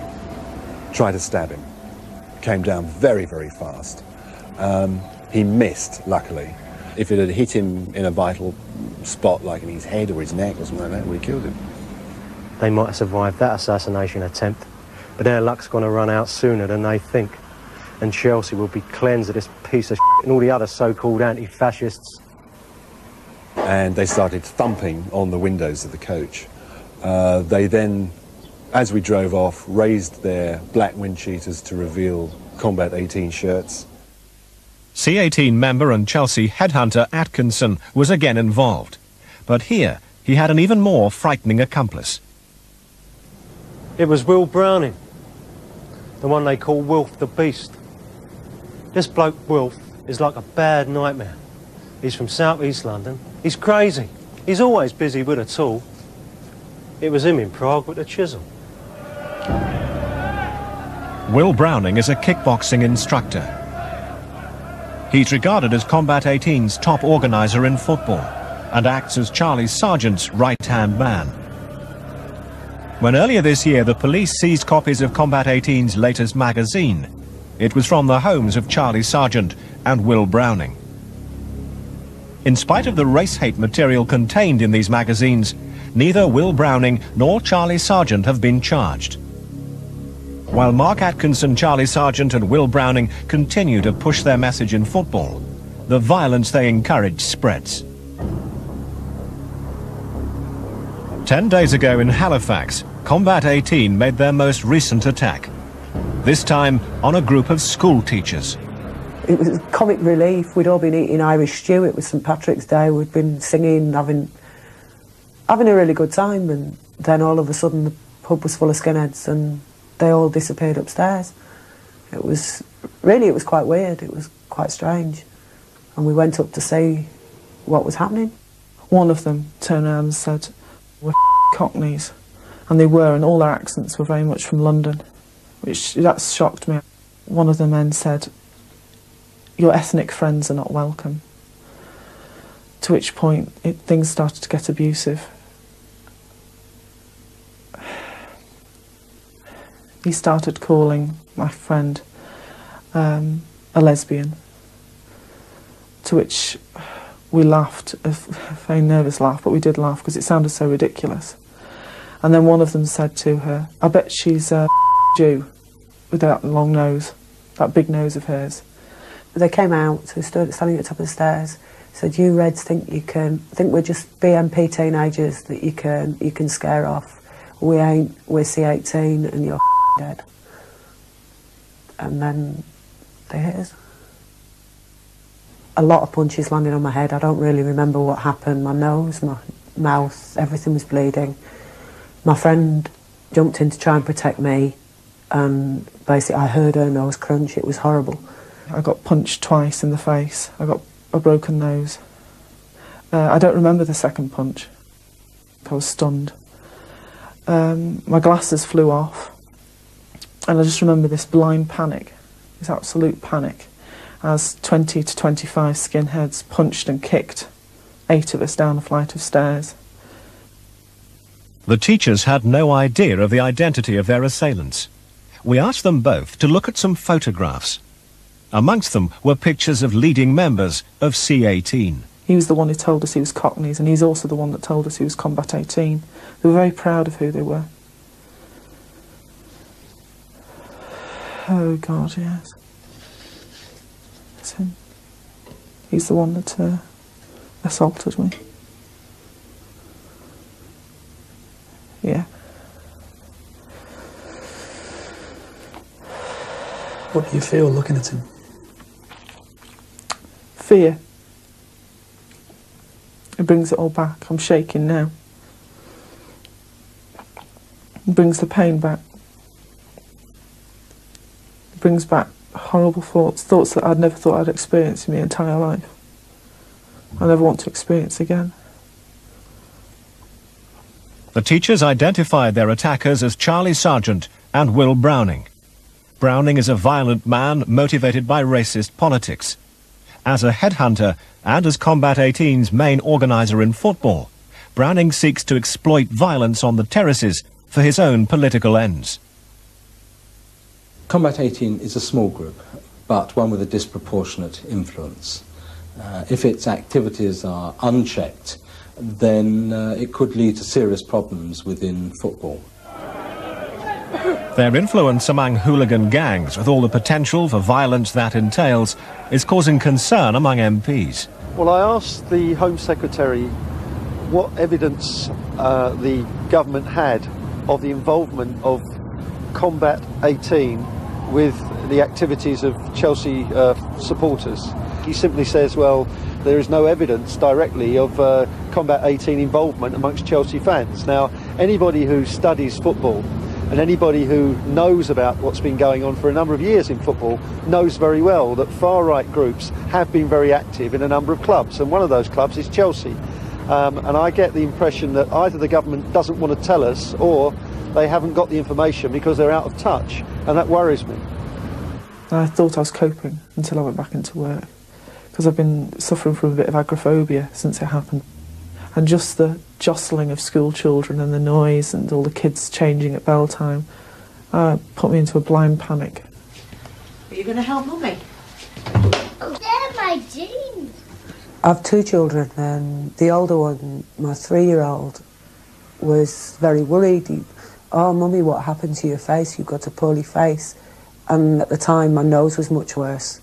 tried to stab him. Came down very, very fast. He missed, luckily. If it had hit him in a vital spot, like in his head or his neck or something like that, it would have killed him. They might have survived that assassination attempt, but their luck's going to run out sooner than they think. And Chelsea will be cleansed of this piece of shit and all the other so-called anti-fascists. And they started thumping on the windows of the coach. They then, as we drove off, raised their black wind cheaters to reveal Combat 18 shirts. C18 member and Chelsea headhunter Atkinson was again involved. But here, he had an even more frightening accomplice. It was Will Browning, the one they call Wilf the Beast. This bloke Wilf is like a bad nightmare. He's from South East London. He's crazy. He's always busy with a tool. It was him in Prague with a chisel. Will Browning is a kickboxing instructor. He's regarded as Combat 18's top organiser in football and acts as Charlie Sargent's right-hand man. When earlier this year the police seized copies of Combat 18's latest magazine, it was from the homes of Charlie Sargent and Will Browning. In spite of the race-hate material contained in these magazines, neither Will Browning nor Charlie Sargent have been charged. While Mark Atkinson, Charlie Sargent and Will Browning continue to push their message in football, the violence they encourage spreads. 10 days ago in Halifax, Combat 18 made their most recent attack. This time on a group of school teachers. It was comic relief. We'd all been eating Irish stew. It was St Patrick's Day. We'd been singing, having a really good time, and then all of a sudden the pub was full of skinheads and they all disappeared upstairs. It was quite weird. It was quite strange. And we went up to see what was happening. One of them turned around and said, "We're Cockneys." And they were, and all their accents were very much from London, that shocked me. One of the men said, "Your ethnic friends are not welcome." To which point things started to get abusive. He started calling my friend a lesbian, to which we laughed, a very nervous laugh, but we did laugh because it sounded so ridiculous. And then one of them said to her, "I bet she's a Jew with that long nose, that big nose of hers." They came out, so standing at the top of the stairs, said, "You Reds think we're just BNP teenagers that you can scare off. We ain't, we're C18 and you're dead." And then they hit us. A lot of punches landed on my head. I don't really remember what happened. My nose, my mouth, everything was bleeding. My friend jumped in to try and protect me, and basically I heard her nose crunch. It was horrible. I got punched twice in the face. I got a broken nose. I don't remember the second punch. I was stunned. My glasses flew off, and I just remember this blind panic, this absolute panic, as 20 to 25 skinheads punched and kicked 8 of us down a flight of stairs. The teachers had no idea of the identity of their assailants. We asked them both to look at some photographs. Amongst them were pictures of leading members of C18. He was the one who told us he was Cockneys, and he's also the one that told us he was Combat 18. They were very proud of who they were. Oh God, yes. It's him. He's the one that assaulted me. What do you feel looking at him? Fear. It brings it all back. I'm shaking now. It brings the pain back. It brings back horrible thoughts, thoughts that I'd never thought I'd experience in my entire life. I never want to experience again. The teachers identified their attackers as Charlie Sargent and Will Browning. Browning is a violent man motivated by racist politics. As a headhunter and as Combat 18's main organiser in football, Browning seeks to exploit violence on the terraces for his own political ends. Combat 18 is a small group, but one with a disproportionate influence. If its activities are unchecked, then it could lead to serious problems within football. Their influence among hooligan gangs, with all the potential for violence that entails, is causing concern among MPs. Well, I asked the Home Secretary what evidence the government had of the involvement of Combat 18 with the activities of Chelsea supporters. He simply says, well, there is no evidence directly of Combat 18 involvement amongst Chelsea fans. Now, anybody who studies football and anybody who knows about what's been going on for a number of years in football knows very well that far-right groups have been very active in a number of clubs, and one of those clubs is Chelsea. And I get the impression that either the government doesn't want to tell us or they haven't got the information because they're out of touch, and that worries me. I thought I was coping until I went back into work, because I've been suffering from a bit of agoraphobia since it happened. And just the jostling of school children and the noise and all the kids changing at bell time put me into a blind panic. Are you going to help Mummy? They're my jeans. I have two children, and the older one, my 3-year-old, was very worried. Oh, Mummy, what happened to your face? You've got a poorly face. And at the time, my nose was much worse,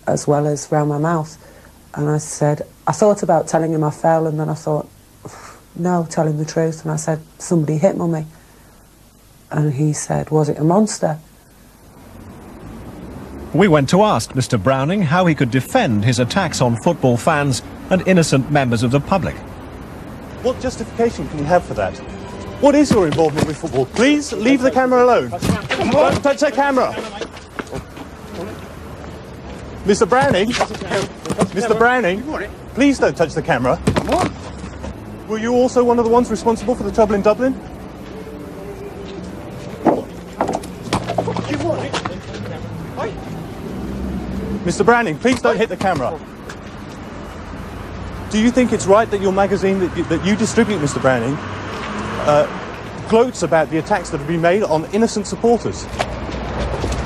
as well as round my mouth. And I said, I thought about telling him I fell, and then I thought, no, tell him the truth. And I said, somebody hit Mummy. And he said, was it a monster? We went to ask Mr. Browning how he could defend his attacks on football fans and innocent members of the public. What justification can you have for that? What is your involvement with football? Please leave the camera alone. Don't touch that camera. Mr. Browning, Mr. Browning, please don't touch the camera. Were you also one of the ones responsible for the trouble in Dublin? Mr. Browning, please don't hit the camera. Do you think it's right that your magazine that you distribute, Mr. Browning, gloats about the attacks that have been made on innocent supporters?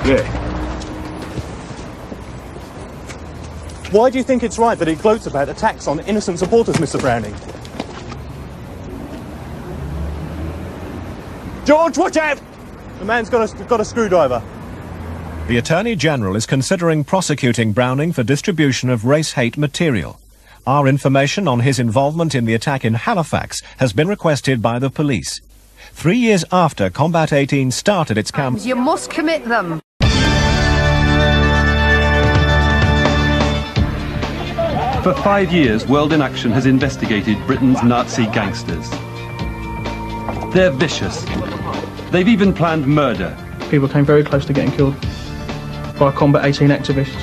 Yeah. Why do you think it's right that it gloats about attacks on innocent supporters, Mr. Browning? George, watch out! The man's got a screwdriver. The Attorney General is considering prosecuting Browning for distribution of race-hate material. Our information on his involvement in the attack in Halifax has been requested by the police. 3 years after Combat 18 started its campaign... You must commit them. For 5 years, World in Action has investigated Britain's Nazi gangsters. They're vicious. They've even planned murder. People came very close to getting killed by Combat 18 activists.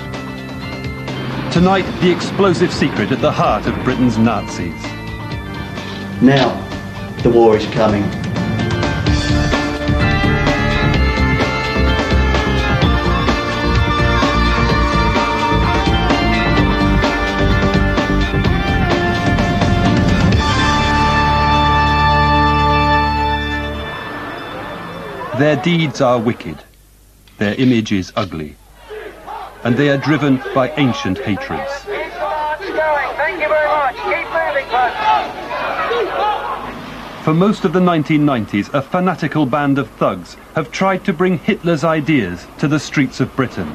Tonight, the explosive secret at the heart of Britain's Nazis. Now, the war is coming. Their deeds are wicked, their image is ugly, and they are driven by ancient hatreds. Thank you very much. Keep moving, folks. For most of the 1990s, a fanatical band of thugs have tried to bring Hitler's ideas to the streets of Britain.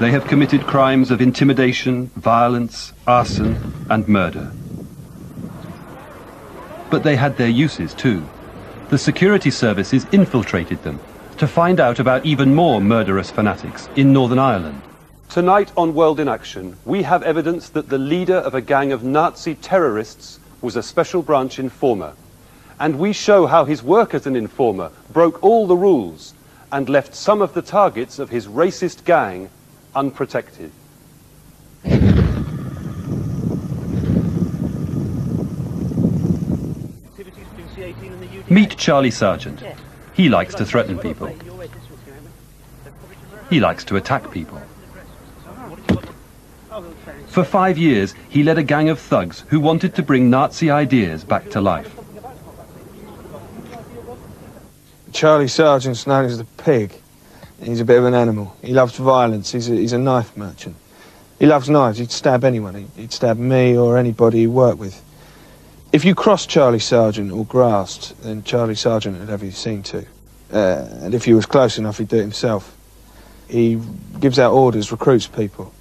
They have committed crimes of intimidation, violence, arson, and murder. But they had their uses too. The security services infiltrated them, to find out about even more murderous fanatics in Northern Ireland. Tonight on World in Action, we have evidence that the leader of a gang of Nazi terrorists was a special branch informer. And we show how his work as an informer broke all the rules and left some of the targets of his racist gang unprotected. Meet Charlie Sargent. He likes to threaten people. He likes to attack people. For 5 years, he led a gang of thugs who wanted to bring Nazi ideas back to life. Charlie Sargent's known as the Pig. He's a bit of an animal. He loves violence. He's a knife merchant. He loves knives. He'd stab anyone. He'd stab me or anybody he worked with. If you crossed Charlie Sargent or grasped, then Charlie Sargent would have you seen to. And if he was close enough, he'd do it himself. He gives out orders, recruits people.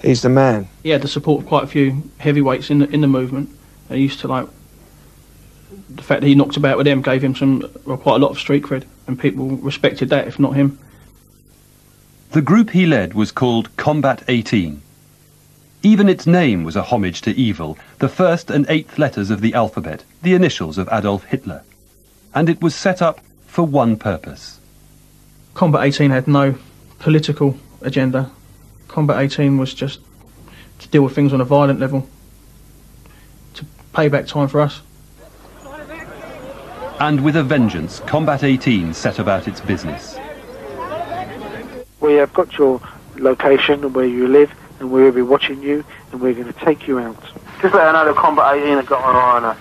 He's the man. He had the support of quite a few heavyweights in the movement. He used to, like, the fact that he knocked about with them gave him quite a lot of street cred, and people respected that, if not him. The group he led was called Combat 18. Even its name was a homage to evil, the first and 8th letters of the alphabet, the initials of Adolf Hitler. And it was set up for one purpose. Combat 18 had no political agenda. Combat 18 was just to deal with things on a violent level, to pay back time for us. And with a vengeance, Combat 18 set about its business. We have got your location and where you live, and we'll be watching you, and we're going to take you out. Just let her know that Combat 18 have got an eye on her.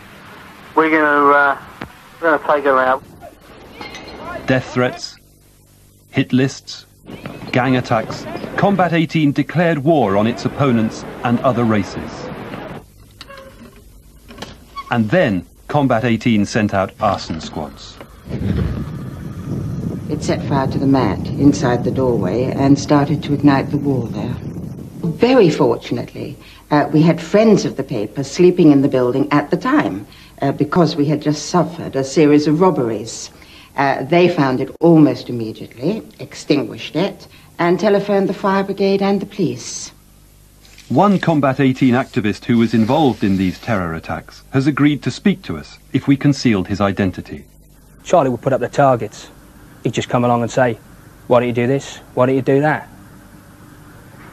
We're going to take her out. Death threats, hit lists, gang attacks. Combat 18 declared war on its opponents and other races. And then Combat 18 sent out arson squads. It set fire to the mat inside the doorway and started to ignite the wall there. Very fortunately, we had friends of the paper sleeping in the building at the time because we had just suffered a series of robberies. They found it almost immediately, extinguished it, and telephoned the fire brigade and the police. One Combat 18 activist who was involved in these terror attacks has agreed to speak to us if we concealed his identity. Charlie would put up the targets. He'd just come along and say, why don't you do this? Why don't you do that?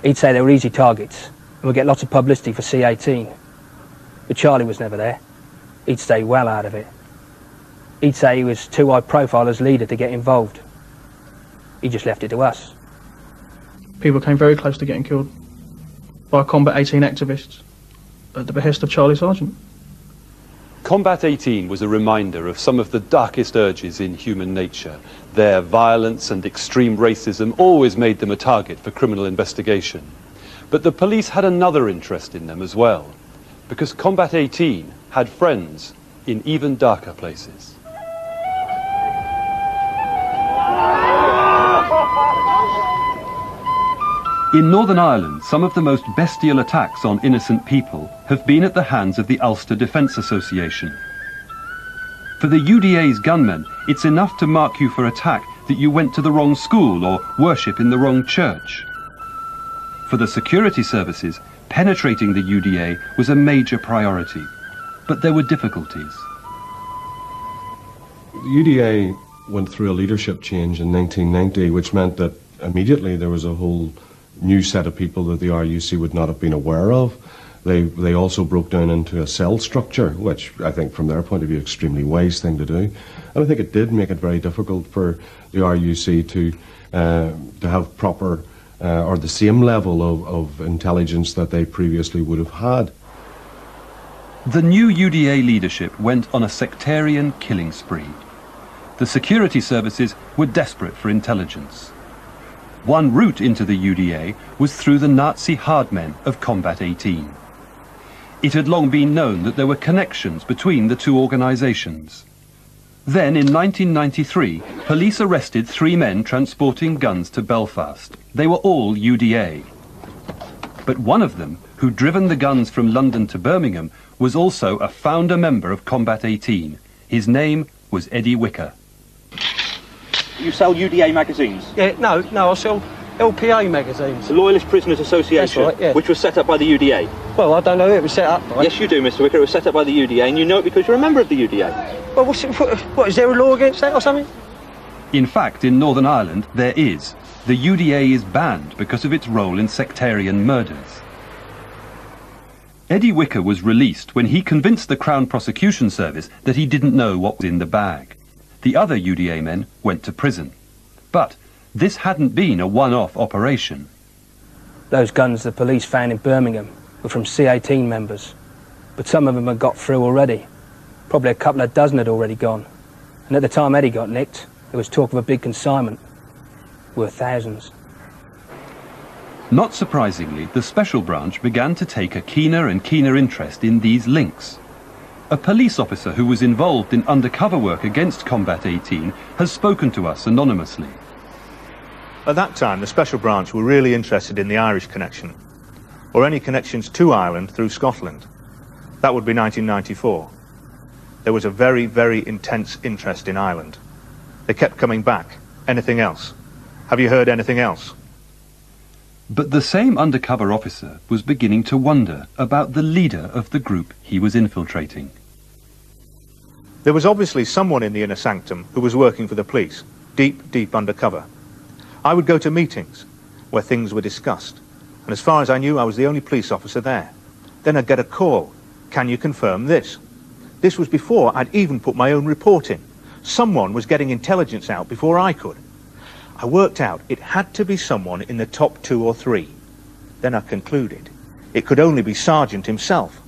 He'd say they were easy targets and would get lots of publicity for C18. But Charlie was never there. He'd stay well out of it. He'd say he was too high profile as leader to get involved. He just left it to us. People came very close to getting killed by Combat 18 activists at the behest of Charlie Sargent. Combat 18 was a reminder of some of the darkest urges in human nature. Their violence and extreme racism always made them a target for criminal investigation. But the police had another interest in them as well, because Combat 18 had friends in even darker places. In Northern Ireland, some of the most bestial attacks on innocent people have been at the hands of the Ulster Defence Association. For the UDA's gunmen, it's enough to mark you for attack that you went to the wrong school or worship in the wrong church. For the security services, penetrating the UDA was a major priority, but there were difficulties. The UDA went through a leadership change in 1990, which meant that immediately there was a whole new set of people that the RUC would not have been aware of. They also broke down into a cell structure, which I think from their point of view, extremely wise thing to do. And I think it did make it very difficult for the RUC to have proper or the same level of intelligence that they previously would have had. The new UDA leadership went on a sectarian killing spree. The security services were desperate for intelligence. One route into the UDA was through the Nazi hardmen of Combat 18. It had long been known that there were connections between the two organizations. Then, in 1993, police arrested 3 men transporting guns to Belfast. They were all UDA. But one of them, who'd driven the guns from London to Birmingham, was also a founder member of Combat 18. His name was Eddie Wicker. You sell UDA magazines? Yeah, no, I sell LPA magazines. The Loyalist Prisoners Association, That's right, yeah. which was set up by the UDA. Well, I don't know who it was set up by. Yes, you do, Mr. Wicker. It was set up by the UDA, and you know it because you're a member of the UDA. Well, what is there a law against that or something? In fact, in Northern Ireland, there is. The UDA is banned because of its role in sectarian murders. Eddie Wicker was released when he convinced the Crown Prosecution Service that he didn't know what was in the bag. The other UDA men went to prison. But this hadn't been a one-off operation. Those guns the police found in Birmingham were from C-18 members, but some of them had got through already. Probably a couple of dozen had already gone. And at the time Eddie got nicked, there was talk of a big consignment, worth thousands. Not surprisingly, the Special Branch began to take a keener and keener interest in these links. A police officer who was involved in undercover work against Combat 18 has spoken to us anonymously. At that time, the Special Branch were really interested in the Irish connection, or any connections to Ireland through Scotland. That would be 1994. There was a very, very intense interest in Ireland. They kept coming back. Anything else? Have you heard anything else? But the same undercover officer was beginning to wonder about the leader of the group he was infiltrating. There was obviously someone in the inner sanctum who was working for the police, deep, deep undercover. I would go to meetings where things were discussed, and as far as I knew, I was the only police officer there. Then I'd get a call. Can you confirm this? This was before I'd even put my own report in. Someone was getting intelligence out before I could. I worked out it had to be someone in the top 2 or 3. Then I concluded it could only be Sargent himself.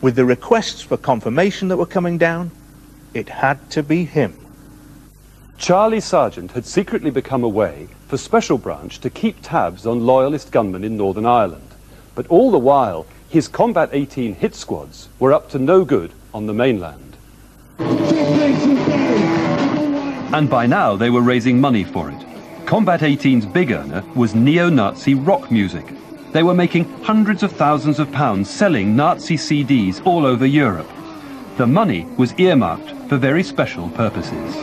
With the requests for confirmation that were coming down, it had to be him. Charlie Sargent had secretly become a way for Special Branch to keep tabs on loyalist gunmen in Northern Ireland. But all the while, his Combat 18 hit squads were up to no good on the mainland. And by now they were raising money for it. Combat 18's big earner was neo-Nazi rock music. They were making hundreds of thousands of pounds selling Nazi CDs all over Europe. The money was earmarked for very special purposes.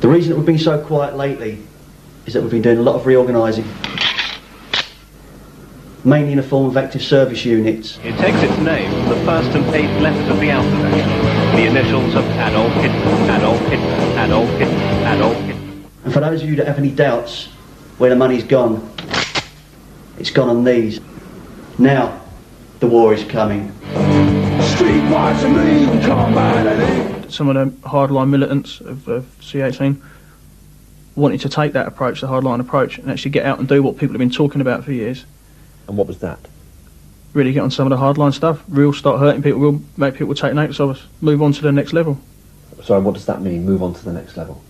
The reason that we've been so quiet lately is that we've been doing a lot of reorganising, mainly in the form of active service units. It takes its name from the first and 8th letters of the alphabet, the initials of Adolf Hitler, Adolf Hitler, Adolf Hitler, Adolf Hitler. And for those of you that have any doubts where the money's gone, it's gone on these. Now, the war is coming. Some of the hardline militants of C18 wanted to take that approach, the hardline approach, and actually get out and do what people have been talking about for years. And what was that? Really get on some of the hardline stuff, real start hurting people, real make people take notice of us, move on to the next level. Sorry, what does that mean, move on to the next level?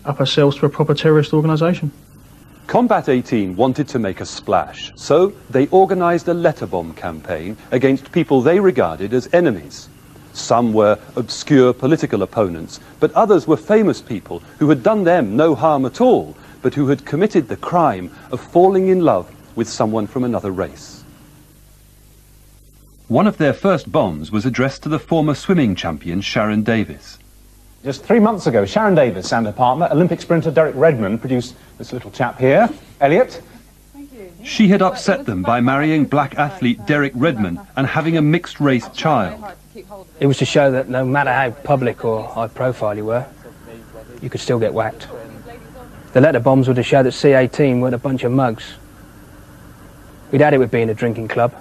Up ourselves to a proper terrorist organisation. Combat 18 wanted to make a splash, so they organised a letter bomb campaign against people they regarded as enemies. Some were obscure political opponents, but others were famous people who had done them no harm at all, but who had committed the crime of falling in love with someone from another race. One of their first bombs was addressed to the former swimming champion Sharon Davis. Just 3 months ago, Sharon Davis and her partner, Olympic sprinter Derek Redmond, produced this little chap here, Elliot. She had upset them by marrying black athlete Derek Redmond and having a mixed-race child. It was to show that no matter how public or high profile you were, you could still get whacked. The letter bombs were to show that C18 weren't a bunch of mugs. We'd had it with being a drinking club.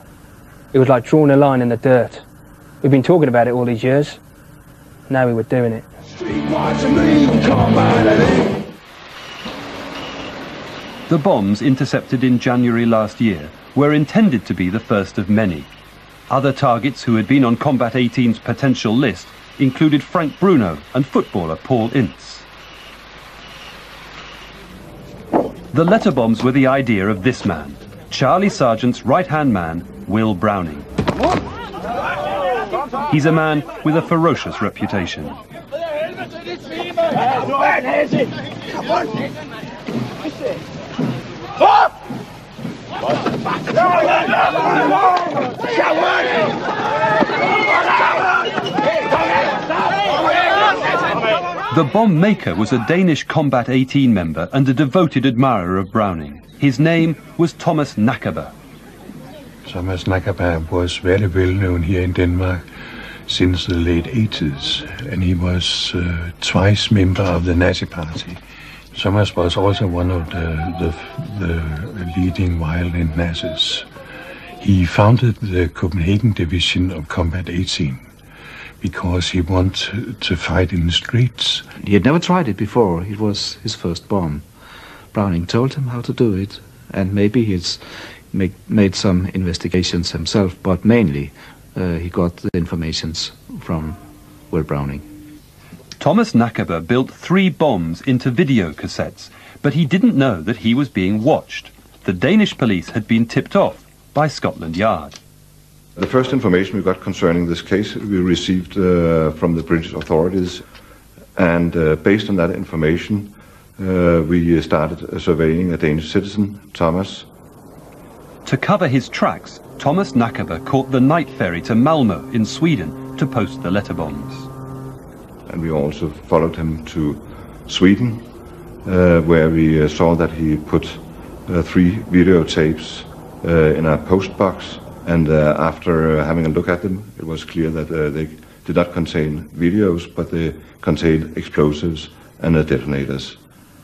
It was like drawing a line in the dirt. We've been talking about it all these years. Now we were doing it. The bombs intercepted in January last year were intended to be the first of many. Other targets who had been on Combat 18's potential list included Frank Bruno and footballer Paul Ince. The letter bombs were the idea of this man, Charlie Sargent's right-hand man, Will Browning. He's a man with a ferocious reputation. The bomb maker was a Danish Combat 18 member and a devoted admirer of Browning. His name was Thomas Nakaber. Thomas Nakaber was very well known here in Denmark since the late 80s, and he was twice member of the Nazi Party. Thomas was also one of the leading violent Nazis. He founded the Copenhagen division of Combat 18 because he wanted to fight in the streets. He had never tried it before. It was his first bomb. Browning told him how to do it, and maybe he's made some investigations himself, but mainly he got the informations from Will Browning. Thomas Nakaber built 3 bombs into video cassettes, but he didn't know that he was being watched. The Danish police had been tipped off by Scotland Yard. The first information we got concerning this case we received from the British authorities, and based on that information we started surveying a Danish citizen, Thomas. To cover his tracks, Thomas Nakaber caught the night ferry to Malmö in Sweden to post the letter bombs. And we also followed him to Sweden, where we saw that he put 3 videotapes in a post box, and after having a look at them, it was clear that they did not contain videos, but they contained explosives and detonators.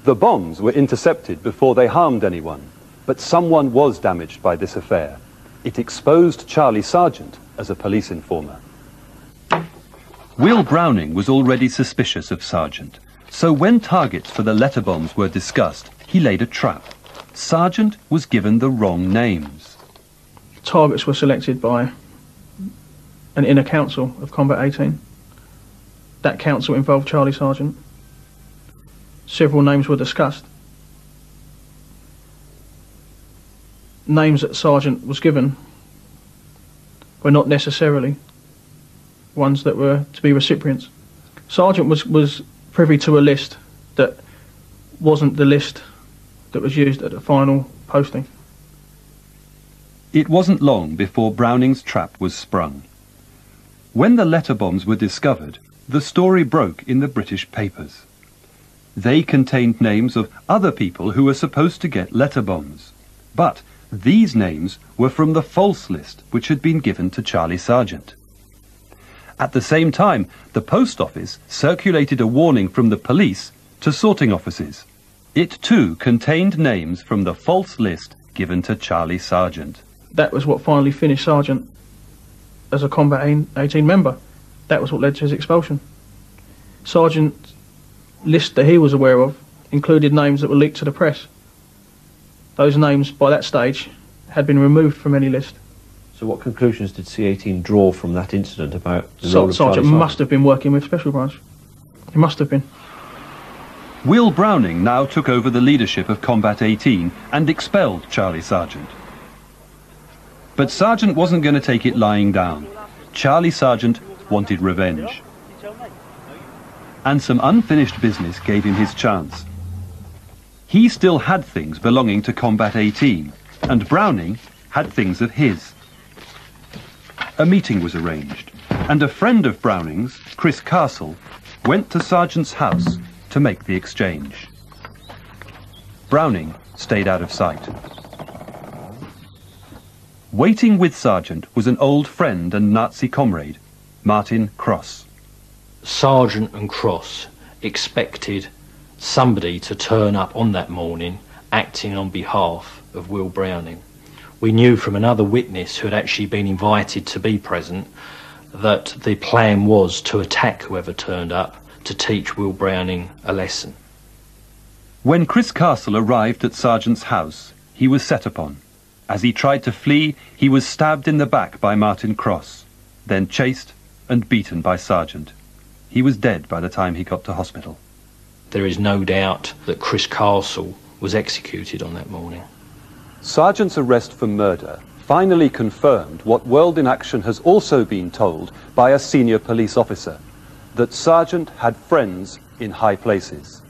The bombs were intercepted before they harmed anyone, but someone was damaged by this affair. It exposed Charlie Sargent as a police informer. Will Browning was already suspicious of Sargent, so when targets for the letter bombs were discussed, he laid a trap. Sargent was given the wrong names. Targets were selected by an inner council of Combat 18. That council involved Charlie Sargent. Several names were discussed. Names that Sargent was given were not necessarily ones that were to be recipients. Sargent was privy to a list that wasn't the list that was used at the final posting. It wasn't long before Browning's trap was sprung. When the letter bombs were discovered, the story broke in the British papers. They contained names of other people who were supposed to get letter bombs, but these names were from the false list which had been given to Charlie Sargent. At the same time, the post office circulated a warning from the police to sorting offices. It too contained names from the false list given to Charlie Sargent. That was what finally finished Sargent as a Combat 18 member. That was what led to his expulsion. Sargent's list that he was aware of included names that were leaked to the press. Those names, by that stage, had been removed from any list. So what conclusions did C18 draw from that incident about the role of Sargent Charlie must have been working with Special Branch. He must have been. Will Browning now took over the leadership of Combat 18 and expelled Charlie Sargent. But Sargent wasn't going to take it lying down. Charlie Sargent wanted revenge. And some unfinished business gave him his chance. He still had things belonging to Combat 18, and Browning had things of his. A meeting was arranged, and a friend of Browning's, Chris Castle, went to Sargent's house to make the exchange. Browning stayed out of sight. Waiting with Sargent was an old friend and Nazi comrade, Martin Cross. Sargent and Cross expected somebody to turn up on that morning acting on behalf of Will Browning. We knew from another witness who had actually been invited to be present that the plan was to attack whoever turned up to teach Will Browning a lesson. When Chris Castle arrived at Sargent's house, he was set upon. As he tried to flee, he was stabbed in the back by Martin Cross, then chased and beaten by Sargent. He was dead by the time he got to hospital. There is no doubt that Chris Castle was executed on that morning. Sargent's arrest for murder finally confirmed what World in Action has also been told by a senior police officer, that Sargent had friends in high places.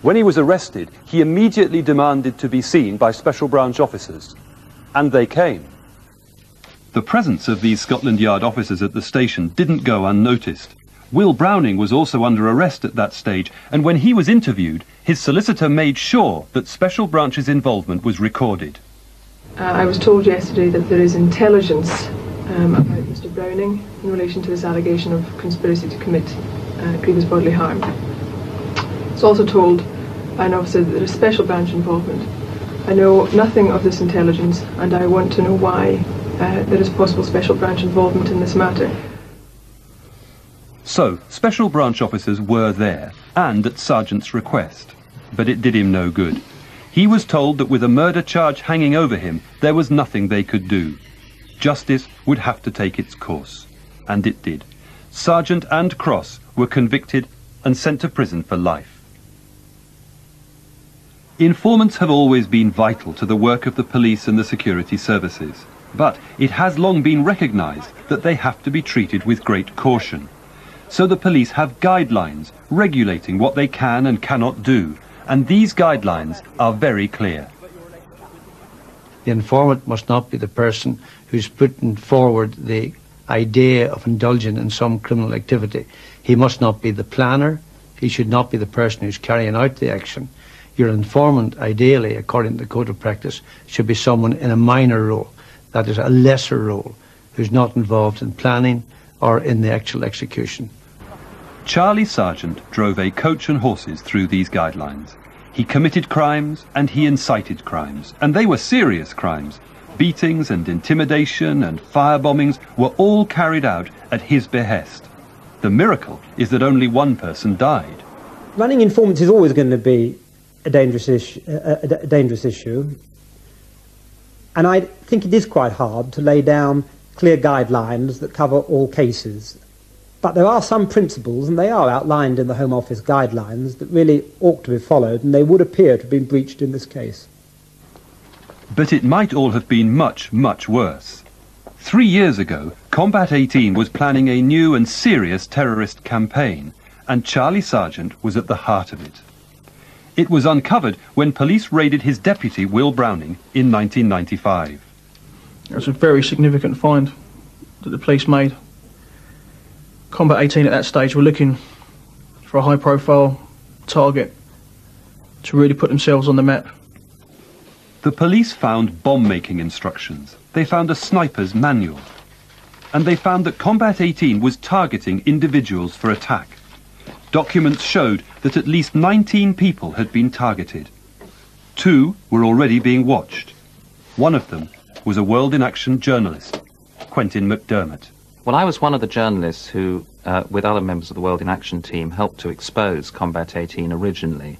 When he was arrested, he immediately demanded to be seen by Special Branch officers, and they came. The presence of these Scotland Yard officers at the station didn't go unnoticed. Will Browning was also under arrest at that stage, and when he was interviewed, his solicitor made sure that Special Branch's involvement was recorded. I was told yesterday that there is intelligence about Mr. Browning in relation to this allegation of conspiracy to commit grievous bodily harm. It's also told by an officer that there is Special Branch involvement. I know nothing of this intelligence, and I want to know why there is possible Special Branch involvement in this matter. So, Special Branch officers were there, and at Sargent's request. But it did him no good. He was told that with a murder charge hanging over him, there was nothing they could do. Justice would have to take its course. And it did. Sargent and Cross were convicted and sent to prison for life. Informants have always been vital to the work of the police and the security services. But it has long been recognised that they have to be treated with great caution. So the police have guidelines regulating what they can and cannot do, and these guidelines are very clear. The informant must not be the person who's putting forward the idea of indulging in some criminal activity. He must not be the planner. He should not be the person who's carrying out the action. Your informant, ideally, according to the code of practice, should be someone in a minor role, that is a lesser role, who's not involved in planning or in the actual execution. Charlie Sargent drove a coach and horses through these guidelines. He committed crimes and he incited crimes, and they were serious crimes. Beatings and intimidation and firebombings were all carried out at his behest. The miracle is that only one person died. Running informants is always going to be a dangerous issue, and I think it is quite hard to lay down clear guidelines that cover all cases. But there are some principles, and they are outlined in the Home Office guidelines, that really ought to be followed, and they would appear to have been breached in this case. But it might all have been much, much worse. 3 years ago, Combat 18 was planning a new and serious terrorist campaign, and Charlie Sargent was at the heart of it. It was uncovered when police raided his deputy, Will Browning, in 1995. It was a very significant find that the police made. Combat 18 at that stage were looking for a high-profile target to really put themselves on the map. The police found bomb-making instructions. They found a sniper's manual. And they found that Combat 18 was targeting individuals for attack. Documents showed that at least 19 people had been targeted. 2 were already being watched. One of them was a World in Action journalist, Quentin McDermott. Well, I was one of the journalists who, with other members of the World in Action team, helped to expose Combat 18 originally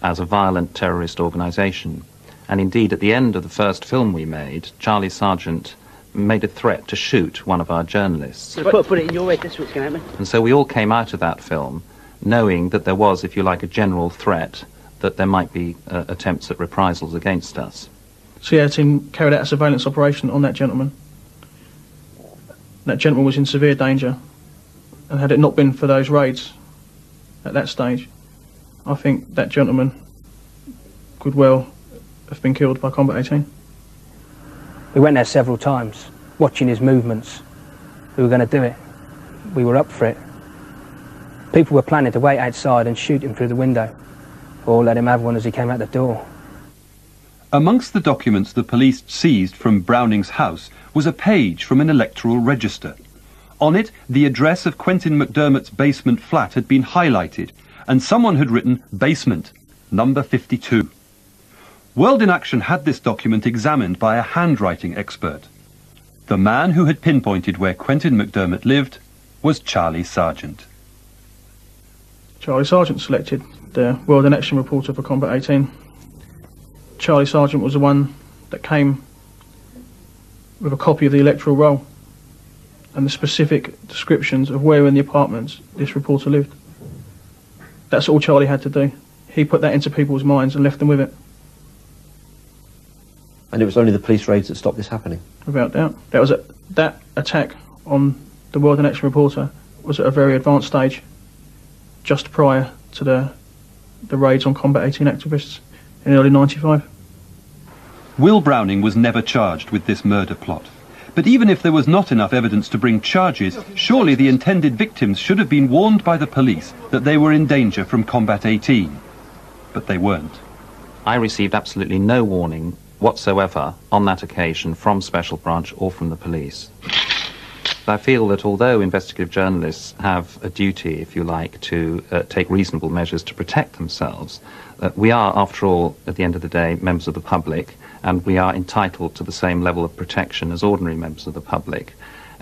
as a violent terrorist organisation. And indeed, at the end of the first film we made, Charlie Sargent made a threat to shoot one of our journalists. Put it in your way, that's what's going to happen. And so we all came out of that film knowing that there was, if you like, a general threat that there might be attempts at reprisals against us. CIA team carried out a surveillance operation on that gentleman. That gentleman was in severe danger, and had it not been for those raids at that stage, I think that gentleman could well have been killed by Combat 18. We went there several times, watching his movements. We were going to do it. We were up for it. People were planning to wait outside and shoot him through the window, or let him have one as he came out the door. Amongst the documents the police seized from Browning's house was a page from an electoral register. On it, the address of Quentin McDermott's basement flat had been highlighted, and someone had written basement, number 52. World in Action had this document examined by a handwriting expert. The man who had pinpointed where Quentin McDermott lived was Charlie Sargent. Charlie Sargent selected the World in Action reporter for Combat 18. Charlie Sargent was the one that came with a copy of the electoral roll and the specific descriptions of where in the apartments this reporter lived. That's all Charlie had to do. He put that into people's minds and left them with it. And it was only the police raids that stopped this happening? Without doubt. That attack on the World in Action reporter was at a very advanced stage, just prior to the raids on Combat 18 activists in early '95. Will Browning was never charged with this murder plot. But even if there was not enough evidence to bring charges, surely the intended victims should have been warned by the police that they were in danger from Combat 18. But they weren't. I received absolutely no warning whatsoever on that occasion from Special Branch or from the police. I feel that although investigative journalists have a duty, if you like, to take reasonable measures to protect themselves, we are, after all, at the end of the day, members of the public, and we are entitled to the same level of protection as ordinary members of the public.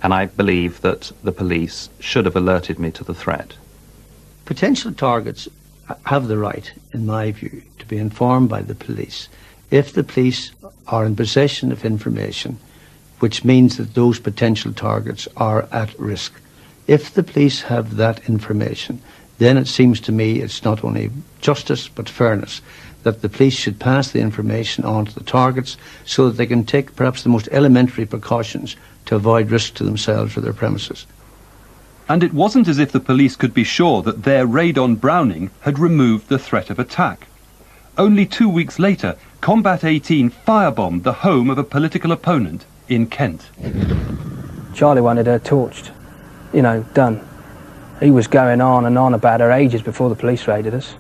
And I believe that the police should have alerted me to the threat. Potential targets have the right, in my view, to be informed by the police if the police are in possession of information which means that those potential targets are at risk. If the police have that information, then it seems to me it's not only justice but fairness that the police should pass the information on to the targets so that they can take perhaps the most elementary precautions to avoid risk to themselves or their premises. And it wasn't as if the police could be sure that their raid on Browning had removed the threat of attack. Only 2 weeks later, Combat 18 firebombed the home of a political opponent in Kent. Charlie wanted her torched, you know, done. He was going on and on about her ages before the police raided us.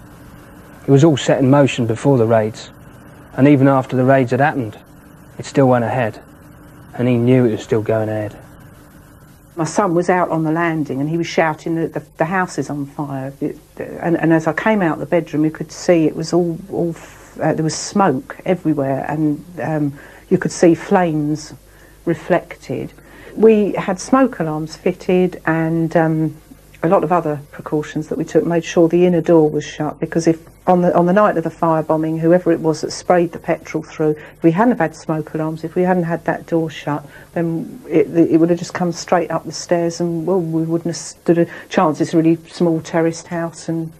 It was all set in motion before the raids, and even after the raids had happened, it still went ahead, and he knew it was still going ahead. My son was out on the landing and he was shouting that the house is on fire. And as I came out the bedroom, you could see it was there was smoke everywhere, and you could see flames reflected. We had smoke alarms fitted, and a lot of other precautions that we took, made sure the inner door was shut, because if on the night of the firebombing, whoever it was that sprayed the petrol through, if we hadn't have had smoke alarms, if we hadn't had that door shut, then it would have just come straight up the stairs, and well, we wouldn't have stood a chance. It's a really small terraced house, and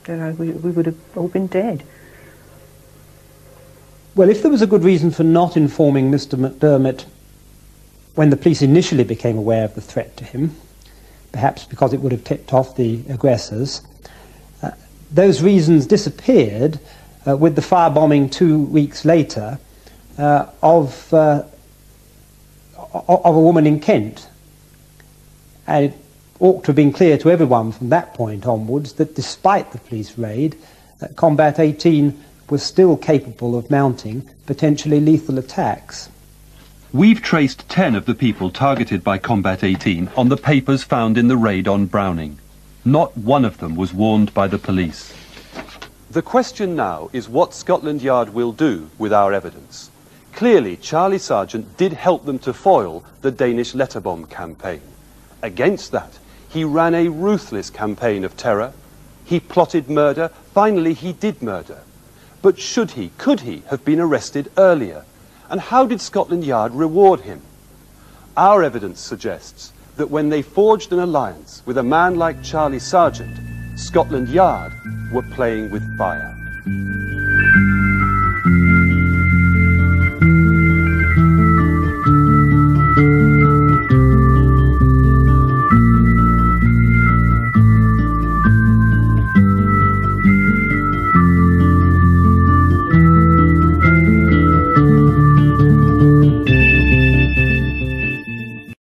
you know, we would have all been dead. Well, if there was a good reason for not informing Mr. McDermott when the police initially became aware of the threat to him, perhaps because it would have tipped off the aggressors, those reasons disappeared with the firebombing 2 weeks later of a woman in Kent. And it ought to have been clear to everyone from that point onwards that despite the police raid, Combat 18 was still capable of mounting potentially lethal attacks. We've traced 10 of the people targeted by Combat 18 on the papers found in the raid on Browning. Not one of them was warned by the police. The question now is what Scotland Yard will do with our evidence. Clearly, Charlie Sargent did help them to foil the Danish letter bomb campaign. Against that, he ran a ruthless campaign of terror. He plotted murder. Finally, he did murder. But could he have been arrested earlier? And how did Scotland Yard reward him? Our evidence suggests that when they forged an alliance with a man like Charlie Sargent, Scotland Yard were playing with fire.